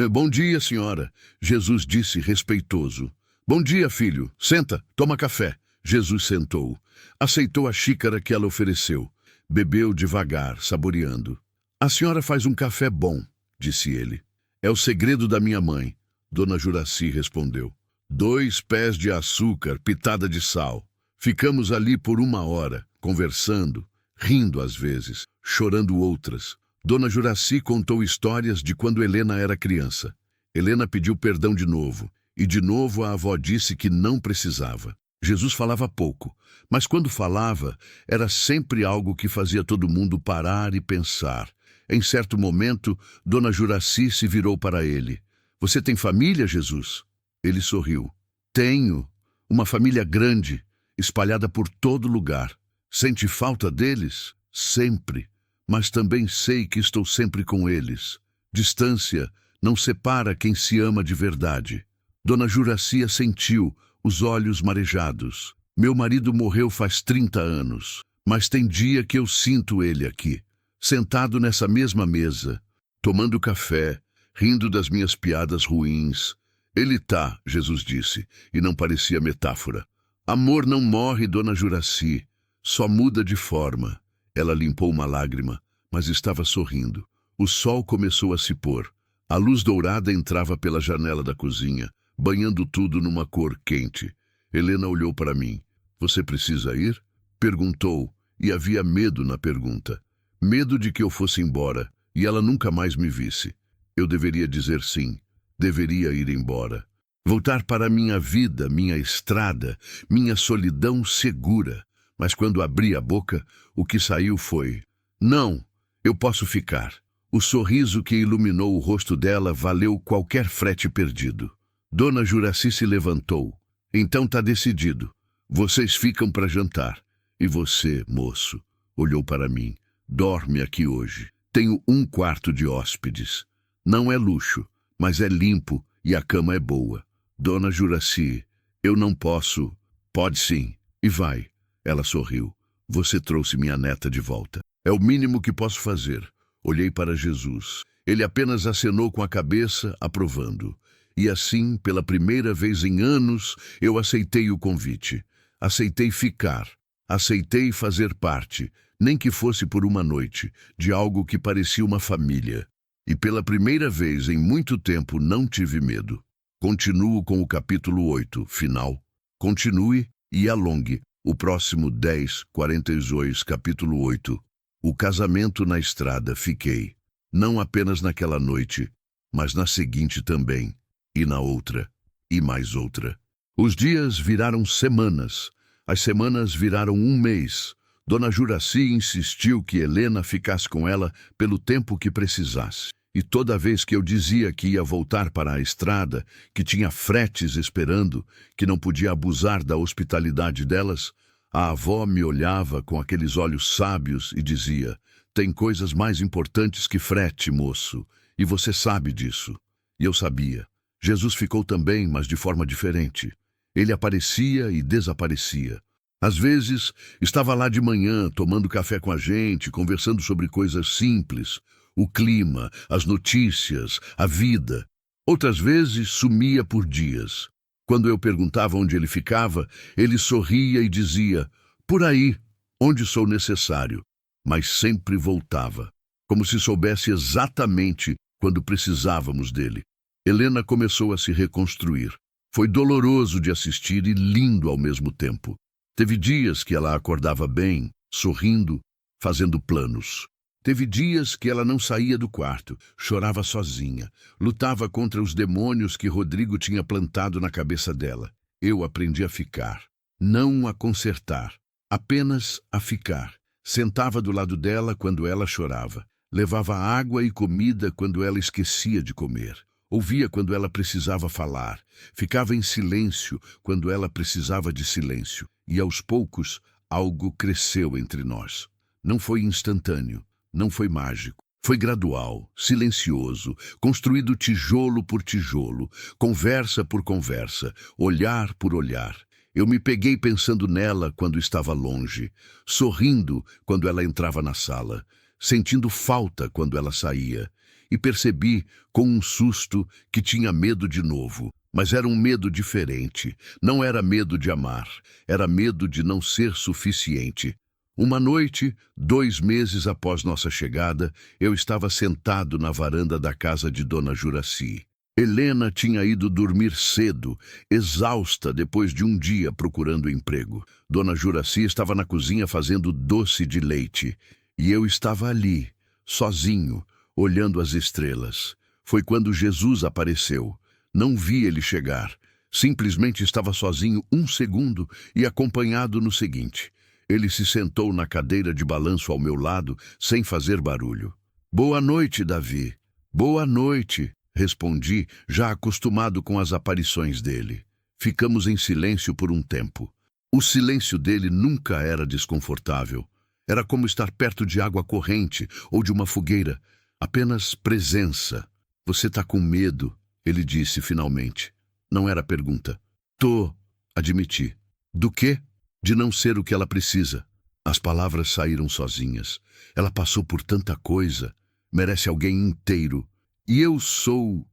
Bom dia, senhora. Jesus disse respeitoso. Bom dia, filho. Senta, toma café. Jesus sentou. Aceitou a xícara que ela ofereceu. Bebeu devagar, saboreando. A senhora faz um café bom, disse ele. É o segredo da minha mãe. Dona Juraci respondeu. 2 pés de açúcar, pitada de sal. Ficamos ali por 1 hora, conversando, rindo às vezes, chorando outras. Dona Juraci contou histórias de quando Helena era criança. Helena pediu perdão de novo, e de novo a avó disse que não precisava. Jesus falava pouco, mas quando falava, era sempre algo que fazia todo mundo parar e pensar. Em certo momento, Dona Juraci se virou para ele. Você tem família, Jesus? Ele sorriu. Tenho. Uma família grande, espalhada por todo lugar. Sente falta deles? Sempre. mas também sei que estou sempre com eles. Distância não separa quem se ama de verdade. Dona Juracy sentiu os olhos marejados. Meu marido morreu faz 30 anos, mas tem dia que eu sinto ele aqui, sentado nessa mesma mesa, tomando café, rindo das minhas piadas ruins. Ele tá, Jesus disse, e não parecia metáfora. Amor não morre, Dona Juracy, só muda de forma. Ela limpou uma lágrima, mas estava sorrindo. O sol começou a se pôr. A luz dourada entrava pela janela da cozinha, banhando tudo numa cor quente. Helena olhou para mim. Você precisa ir? Perguntou, e havia medo na pergunta. Medo de que eu fosse embora, e ela nunca mais me visse. Eu deveria dizer sim. Deveria ir embora. Voltar para minha vida, minha estrada, minha solidão segura. Mas quando abri a boca, o que saiu foi: não, eu posso ficar. O sorriso que iluminou o rosto dela valeu qualquer frete perdido. Dona Juracy se levantou. Então tá decidido. Vocês ficam para jantar. E você, moço, olhou para mim. Dorme aqui hoje. Tenho 1 quarto de hóspedes. Não é luxo, mas é limpo e a cama é boa. Dona Juracy, eu não posso. Pode sim. E vai. Ela sorriu. Você trouxe minha neta de volta. É o mínimo que posso fazer. Olhei para Jesus. Ele apenas acenou com a cabeça, aprovando. E assim, pela primeira vez em anos, eu aceitei o convite. Aceitei ficar. Aceitei fazer parte, nem que fosse por uma noite, de algo que parecia uma família. E pela primeira vez em muito tempo não tive medo. Continuo com o capítulo 8, final. Continue e alongue o próximo 10:42, capítulo 8. O casamento na estrada fiquei. Não apenas naquela noite, mas na seguinte também. E na outra, e mais outra. Os dias viraram semanas. As semanas viraram 1 mês. Dona Juracy insistiu que Helena ficasse com ela pelo tempo que precisasse. E toda vez que eu dizia que ia voltar para a estrada, que tinha fretes esperando, que não podia abusar da hospitalidade delas, a avó me olhava com aqueles olhos sábios e dizia: tem coisas mais importantes que frete, moço, e você sabe disso. E eu sabia. Jesus ficou também, mas de forma diferente. Ele aparecia e desaparecia. Às vezes, estava lá de manhã, tomando café com a gente, conversando sobre coisas simples, o clima, as notícias, a vida. Outras vezes, sumia por dias. Quando eu perguntava onde ele ficava, ele sorria e dizia: por aí, onde sou necessário. Mas sempre voltava, como se soubesse exatamente quando precisávamos dele. Helena começou a se reconstruir. Foi doloroso de assistir e lindo ao mesmo tempo. Teve dias que ela acordava bem, sorrindo, fazendo planos. Teve dias que ela não saía do quarto, chorava sozinha, lutava contra os demônios que Rodrigo tinha plantado na cabeça dela. Eu aprendi a ficar, não a consertar, apenas a ficar. Sentava do lado dela quando ela chorava, levava água e comida quando ela esquecia de comer. Ouvia quando ela precisava falar, ficava em silêncio quando ela precisava de silêncio. E aos poucos, algo cresceu entre nós. Não foi instantâneo, não foi mágico. Foi gradual, silencioso, construído tijolo por tijolo, conversa por conversa, olhar por olhar. Eu me peguei pensando nela quando estava longe, sorrindo quando ela entrava na sala, sentindo falta quando ela saía. E percebi, com um susto, que tinha medo de novo. Mas era um medo diferente. Não era medo de amar. Era medo de não ser suficiente. Uma noite, 2 meses após nossa chegada, eu estava sentado na varanda da casa de Dona Juracy. Helena tinha ido dormir cedo, exausta depois de um dia procurando emprego. Dona Juracy estava na cozinha fazendo doce de leite. E eu estava ali, sozinho, olhando as estrelas. Foi quando Jesus apareceu. Não vi ele chegar. Simplesmente estava sozinho 1 segundo e acompanhado no seguinte. Ele se sentou na cadeira de balanço ao meu lado, sem fazer barulho. Boa noite, Davi. Boa noite, respondi, já acostumado com as aparições dele. Ficamos em silêncio por um tempo. O silêncio dele nunca era desconfortável. Era como estar perto de água corrente ou de uma fogueira. Apenas presença. Você tá com medo, ele disse finalmente. Não era pergunta. Tô, admiti. Do quê? De não ser o que ela precisa. As palavras saíram sozinhas. Ela passou por tanta coisa. Merece alguém inteiro. E eu sou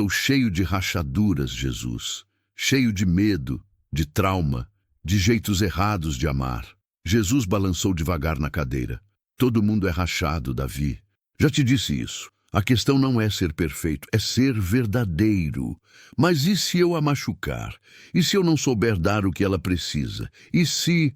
cheio de rachaduras, Jesus. Cheio de medo, de trauma, de jeitos errados de amar. Jesus balançou devagar na cadeira. Todo mundo é rachado, Davi. Já te disse isso. A questão não é ser perfeito, é ser verdadeiro. Mas e se eu a machucar? E se eu não souber dar o que ela precisa? E se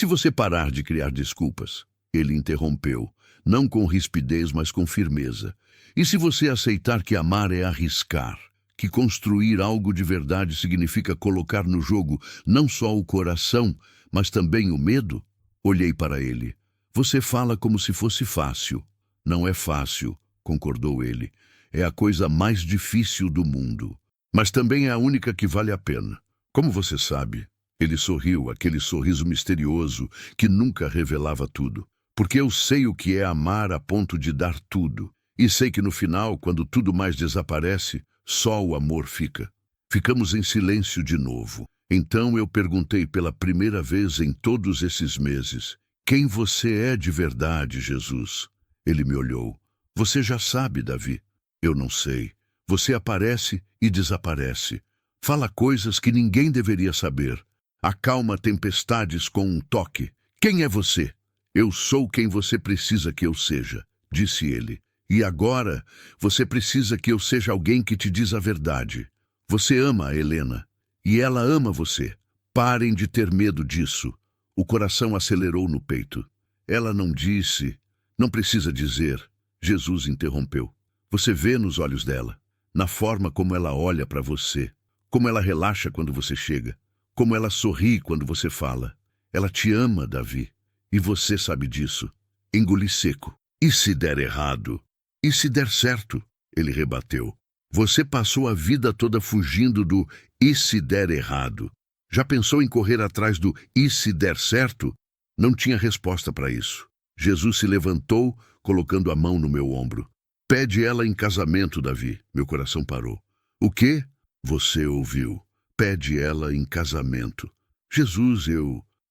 você parar de criar desculpas? Ele interrompeu, não com rispidez, mas com firmeza. E se você aceitar que amar é arriscar? Que construir algo de verdade significa colocar no jogo não só o coração, mas também o medo? Olhei para ele. Você fala como se fosse fácil. Não é fácil, concordou ele. É a coisa mais difícil do mundo. Mas também é a única que vale a pena. Como você sabe? Ele sorriu, aquele sorriso misterioso que nunca revelava tudo. Porque eu sei o que é amar a ponto de dar tudo. E sei que no final, quando tudo mais desaparece, só o amor fica. Ficamos em silêncio de novo. Então eu perguntei pela primeira vez em todos esses meses: quem você é de verdade, Jesus? Ele me olhou. Você já sabe, Davi. Eu não sei. Você aparece e desaparece. Fala coisas que ninguém deveria saber. Acalma tempestades com um toque. Quem é você? Eu sou quem você precisa que eu seja, disse ele. E agora, você precisa que eu seja alguém que te diz a verdade. Você ama a Helena. E ela ama você. Parem de ter medo disso. O coração acelerou no peito. Ela não disse. Não precisa dizer. Jesus interrompeu. Você vê nos olhos dela. Na forma como ela olha para você. Como ela relaxa quando você chega. Como ela sorri quando você fala. Ela te ama, Davi. E você sabe disso. Engoli seco. E se der errado? E se der certo? Ele rebateu. Você passou a vida toda fugindo do e se der errado. Já pensou em correr atrás do e se der certo? Não tinha resposta para isso. Jesus se levantou, colocando a mão no meu ombro. Pede ela em casamento, Davi. Meu coração parou. O quê? Você ouviu. Pede ela em casamento. Jesus,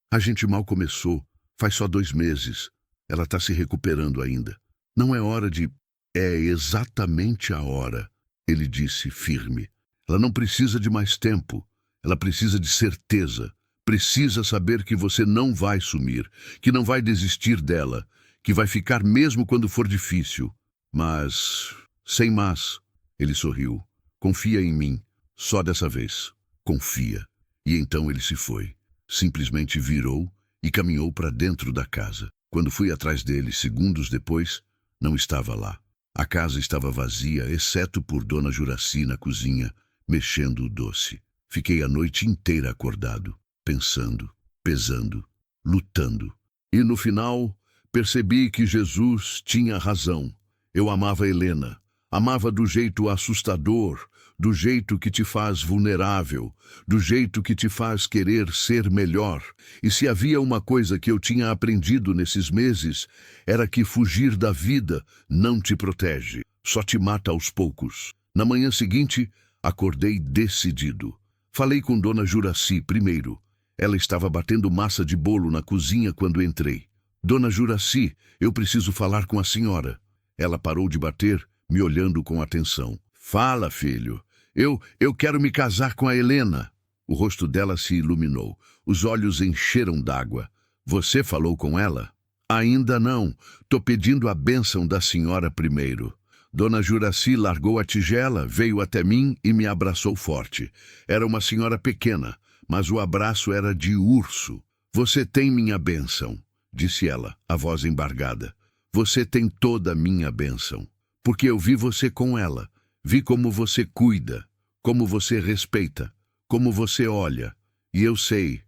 A gente mal começou. Faz só 2 meses. Ela está se recuperando ainda. Não é hora de... É exatamente a hora. Ele disse, firme. Ela não precisa de mais tempo. Ela precisa de certeza. Precisa saber que você não vai sumir, que não vai desistir dela, que vai ficar mesmo quando for difícil. Mas, sem mas, ele sorriu. Confia em mim, só dessa vez. Confia. E então ele se foi. Simplesmente virou e caminhou para dentro da casa. Quando fui atrás dele, segundos depois, não estava lá. A casa estava vazia, exceto por Dona Juraci na cozinha, mexendo o doce. Fiquei a noite inteira acordado, pensando, pesando, lutando. E no final, percebi que Jesus tinha razão. Eu amava Helena. Amava do jeito assustador, do jeito que te faz vulnerável, do jeito que te faz querer ser melhor. E se havia uma coisa que eu tinha aprendido nesses meses, era que fugir da vida não te protege, só te mata aos poucos. Na manhã seguinte, acordei decidido. Falei com Dona Juraci primeiro. Ela estava batendo massa de bolo na cozinha quando entrei. Dona Juraci, eu preciso falar com a senhora. Ela parou de bater, me olhando com atenção. Fala, filho. Eu quero me casar com a Helena. O rosto dela se iluminou. Os olhos encheram d'água. Você falou com ela? Ainda não. Tô pedindo a bênção da senhora primeiro. Dona Juraci largou a tigela, veio até mim e me abraçou forte. Era uma senhora pequena, mas o abraço era de urso. Você tem minha bênção, disse ela, a voz embargada. Você tem toda a minha bênção. Porque eu vi você com ela. Vi como você cuida, como você respeita, como você olha. E eu sei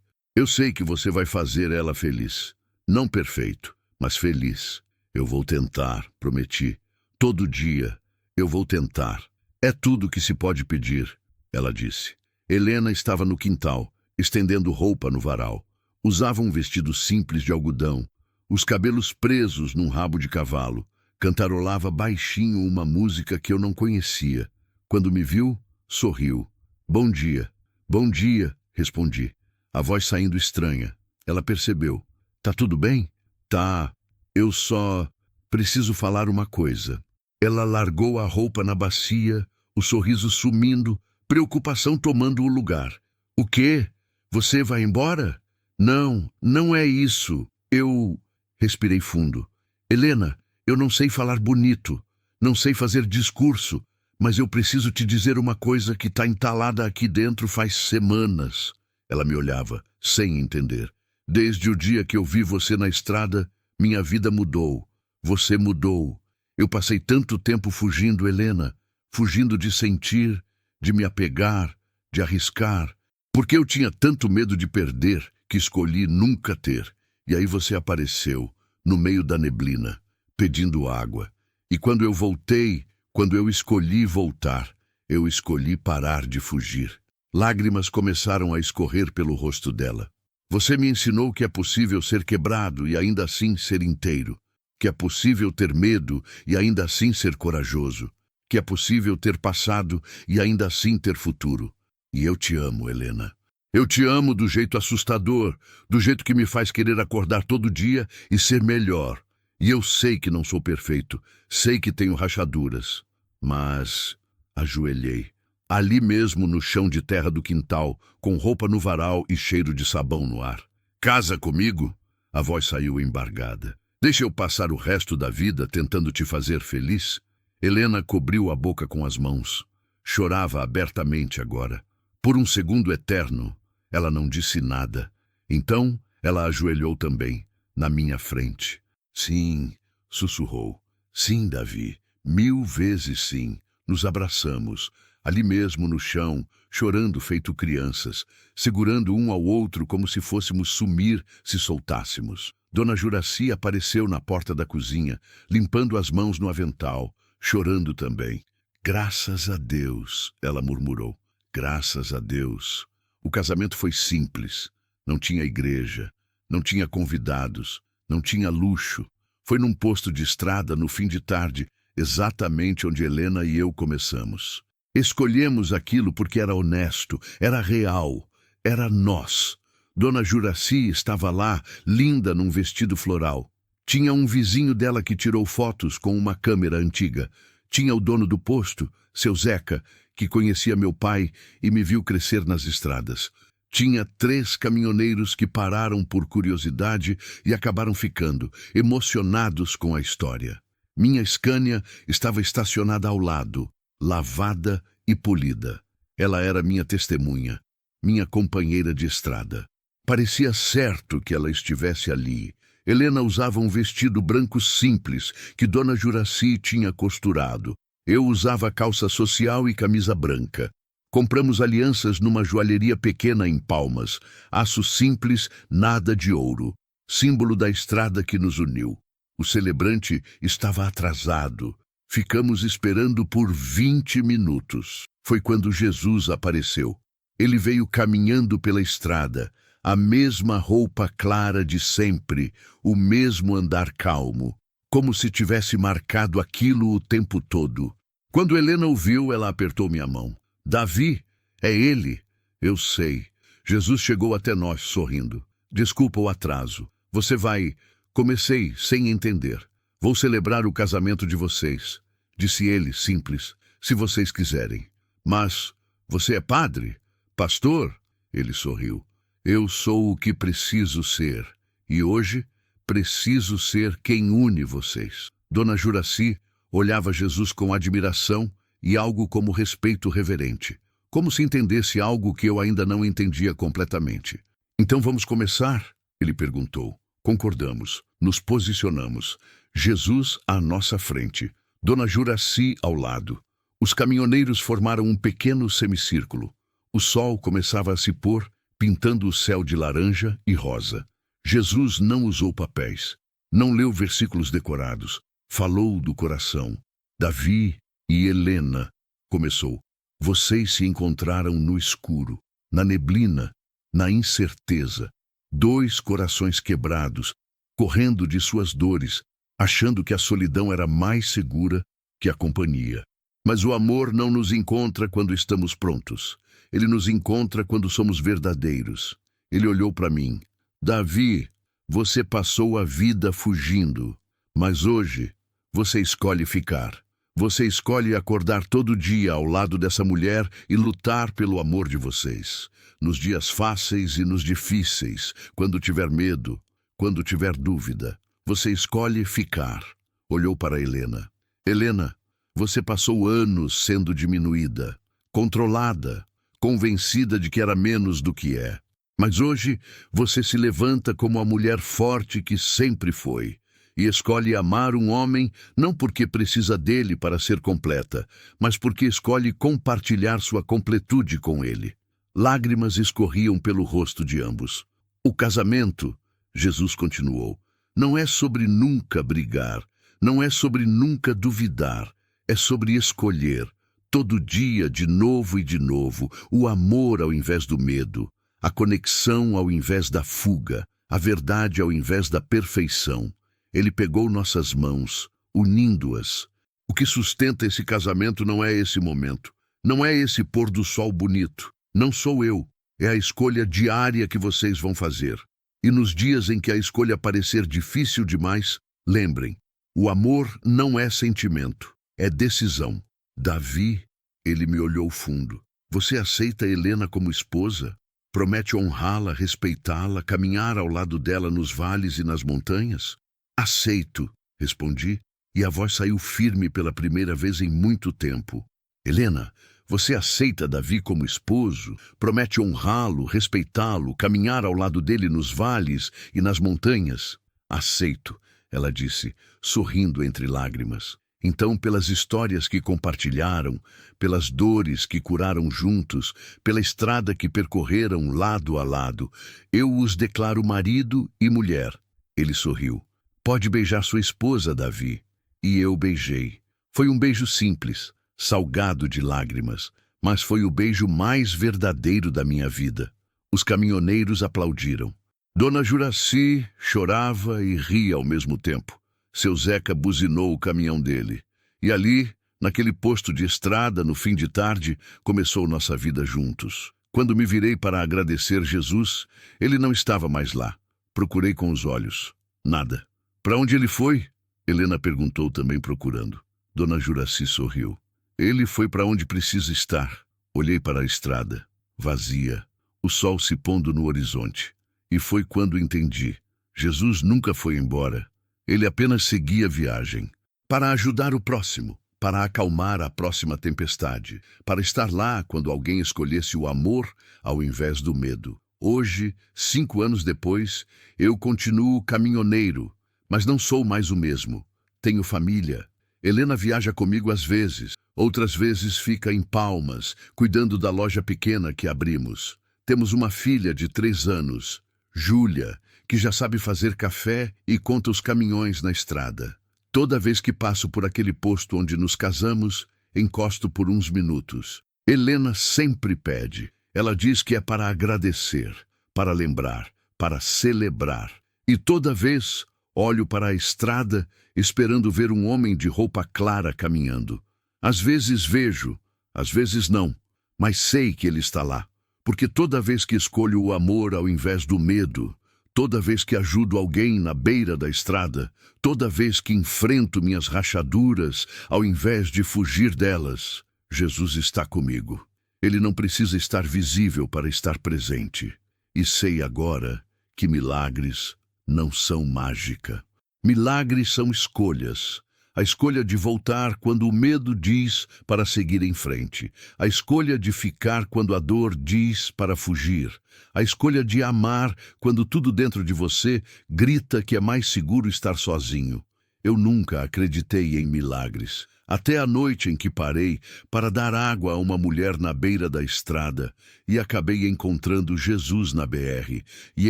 que você vai fazer ela feliz. Não perfeito, mas feliz. Eu vou tentar, prometi. Todo dia, eu vou tentar. É tudo que se pode pedir, ela disse. Helena estava no quintal, estendendo roupa no varal. Usava um vestido simples de algodão. os cabelos presos num rabo de cavalo. Cantarolava baixinho uma música que eu não conhecia. Quando me viu, sorriu. Bom dia, respondi, a voz saindo estranha. Ela percebeu. Tá tudo bem? Tá, eu só preciso falar uma coisa. Ela largou a roupa na bacia, o sorriso sumindo, preocupação tomando o lugar. O quê? Você vai embora? Não, não é isso. Eu... Respirei fundo. Helena, eu não sei falar bonito, não sei fazer discurso, mas eu preciso te dizer uma coisa que está entalada aqui dentro faz semanas. Ela me olhava, sem entender. Desde o dia que eu vi você na estrada, minha vida mudou. Você mudou. Eu passei tanto tempo fugindo, Helena, fugindo de sentir, de me apegar, de arriscar, porque eu tinha tanto medo de perder que escolhi nunca ter. E aí você apareceu, no meio da neblina, pedindo água. E quando eu voltei, quando eu escolhi voltar, eu escolhi parar de fugir. Lágrimas começaram a escorrer pelo rosto dela. Você me ensinou que é possível ser quebrado e ainda assim ser inteiro. Que é possível ter medo e ainda assim ser corajoso. Que é possível ter passado e ainda assim ter futuro. E eu te amo, Helena. Eu te amo do jeito assustador, do jeito que me faz querer acordar todo dia e ser melhor. E eu sei que não sou perfeito, sei que tenho rachaduras. Mas ajoelhei, ali mesmo no chão de terra do quintal, com roupa no varal e cheiro de sabão no ar. Casa comigo? A voz saiu embargada. Deixa eu passar o resto da vida tentando te fazer feliz? Helena cobriu a boca com as mãos. Chorava abertamente agora. Por um segundo eterno, ela não disse nada. Então, ela ajoelhou também, na minha frente. Sim, sussurrou. Sim, Davi, 1000 vezes sim. Nos abraçamos, ali mesmo no chão, chorando feito crianças, segurando um ao outro como se fôssemos sumir se soltássemos. Dona Juraci apareceu na porta da cozinha, limpando as mãos no avental, chorando também. Graças a Deus, ela murmurou. Graças a Deus. O casamento foi simples. Não tinha igreja, não tinha convidados, não tinha luxo. Foi num posto de estrada no fim de tarde, exatamente onde Helena e eu começamos. Escolhemos aquilo porque era honesto, era real, era nós. Dona Juraci estava lá, linda num vestido floral. Tinha um vizinho dela que tirou fotos com uma câmera antiga. Tinha o dono do posto, seu Zeca, que conhecia meu pai e me viu crescer nas estradas. Tinha 3 caminhoneiros que pararam por curiosidade e acabaram ficando, emocionados com a história. Minha Scania estava estacionada ao lado, lavada e polida. Ela era minha testemunha, minha companheira de estrada. Parecia certo que ela estivesse ali. Helena usava um vestido branco simples que Dona Juraci tinha costurado. Eu usava calça social e camisa branca. Compramos alianças numa joalheria pequena em Palmas. Aço simples, nada de ouro. Símbolo da estrada que nos uniu. O celebrante estava atrasado. Ficamos esperando por 20 minutos. Foi quando Jesus apareceu. Ele veio caminhando pela estrada. A mesma roupa clara de sempre, o mesmo andar calmo, como se tivesse marcado aquilo o tempo todo. Quando Helena o viu, ela apertou minha mão. Davi, é ele. Eu sei. Jesus chegou até nós, sorrindo. Desculpa o atraso. Você vai... Comecei, sem entender. Vou celebrar o casamento de vocês. Disse ele, simples, se vocês quiserem. Mas, você é padre? Pastor? Ele sorriu. Eu sou o que preciso ser, e hoje preciso ser quem une vocês. Dona Juraci olhava Jesus com admiração e algo como respeito reverente, como se entendesse algo que eu ainda não entendia completamente. Então vamos começar? Ele perguntou. Concordamos, nos posicionamos. Jesus à nossa frente, Dona Juraci ao lado. Os caminhoneiros formaram um pequeno semicírculo. O sol começava a se pôr, pintando o céu de laranja e rosa. Jesus não usou papéis, não leu versículos decorados, falou do coração. Davi e Helena, começou. Vocês se encontraram no escuro, na neblina, na incerteza. 2 corações quebrados, correndo de suas dores, achando que a solidão era mais segura que a companhia. Mas o amor não nos encontra quando estamos prontos. Ele nos encontra quando somos verdadeiros. Ele olhou para mim. Davi, você passou a vida fugindo, mas hoje você escolhe ficar. Você escolhe acordar todo dia ao lado dessa mulher e lutar pelo amor de vocês. Nos dias fáceis e nos difíceis, quando tiver medo, quando tiver dúvida, você escolhe ficar. Olhou para Helena. Helena, você passou anos sendo diminuída, controlada, convencida de que era menos do que é. Mas hoje você se levanta como a mulher forte que sempre foi e escolhe amar um homem não porque precisa dele para ser completa, mas porque escolhe compartilhar sua completude com ele. Lágrimas escorriam pelo rosto de ambos. O casamento, Jesus continuou, não é sobre nunca brigar, não é sobre nunca duvidar, é sobre escolher, todo dia, de novo e de novo, o amor ao invés do medo, a conexão ao invés da fuga, a verdade ao invés da perfeição. Ele pegou nossas mãos, unindo-as. O que sustenta esse casamento não é esse momento, não é esse pôr do sol bonito, não sou eu, é a escolha diária que vocês vão fazer. E nos dias em que a escolha parecer difícil demais, lembrem, o amor não é sentimento, é decisão. Davi, ele me olhou fundo. Você aceita Helena como esposa? Promete honrá-la, respeitá-la, caminhar ao lado dela nos vales e nas montanhas? Aceito, respondi, e a voz saiu firme pela primeira vez em muito tempo. Helena, você aceita Davi como esposo? Promete honrá-lo, respeitá-lo, caminhar ao lado dele nos vales e nas montanhas? Aceito, ela disse, sorrindo entre lágrimas. Então, pelas histórias que compartilharam, pelas dores que curaram juntos, pela estrada que percorreram lado a lado, eu os declaro marido e mulher. Ele sorriu. Pode beijar sua esposa, Davi. E eu beijei. Foi um beijo simples, salgado de lágrimas, mas foi o beijo mais verdadeiro da minha vida. Os caminhoneiros aplaudiram. Dona Juraci chorava e ria ao mesmo tempo. Seu Zeca buzinou o caminhão dele. E ali, naquele posto de estrada, no fim de tarde, começou nossa vida juntos. Quando me virei para agradecer Jesus, ele não estava mais lá. Procurei com os olhos. Nada. Para onde ele foi? Helena perguntou, também procurando. Dona Juraci sorriu. Ele foi para onde precisa estar. Olhei para a estrada, vazia, o sol se pondo no horizonte. E foi quando entendi. Jesus nunca foi embora. Ele apenas seguia a viagem. Para ajudar o próximo, para acalmar a próxima tempestade, para estar lá quando alguém escolhesse o amor ao invés do medo. Hoje, 5 anos depois, eu continuo caminhoneiro, mas não sou mais o mesmo. Tenho família. Helena viaja comigo às vezes, outras vezes fica em Palmas, cuidando da loja pequena que abrimos. Temos uma filha de 3 anos, Júlia, que já sabe fazer café e conta os caminhões na estrada. Toda vez que passo por aquele posto onde nos casamos, encosto por uns minutos. Helena sempre pede. Ela diz que é para agradecer, para lembrar, para celebrar. E toda vez olho para a estrada, esperando ver um homem de roupa clara caminhando. Às vezes vejo, às vezes não, mas sei que ele está lá. Porque toda vez que escolho o amor ao invés do medo, toda vez que ajudo alguém na beira da estrada, toda vez que enfrento minhas rachaduras ao invés de fugir delas, Jesus está comigo. Ele não precisa estar visível para estar presente. E sei agora que milagres não são mágica. Milagres são escolhas. A escolha de voltar quando o medo diz para seguir em frente. A escolha de ficar quando a dor diz para fugir. A escolha de amar quando tudo dentro de você grita que é mais seguro estar sozinho. Eu nunca acreditei em milagres. Até a noite em que parei para dar água a uma mulher na beira da estrada e acabei encontrando Jesus na BR e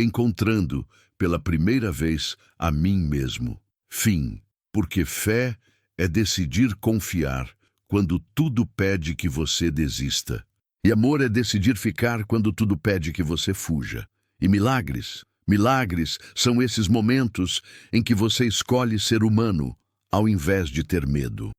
encontrando, pela primeira vez, a mim mesmo. Fim. Porque fé é decidir confiar quando tudo pede que você desista. E amor é decidir ficar quando tudo pede que você fuja. E milagres? Milagres são esses momentos em que você escolhe ser humano ao invés de ter medo.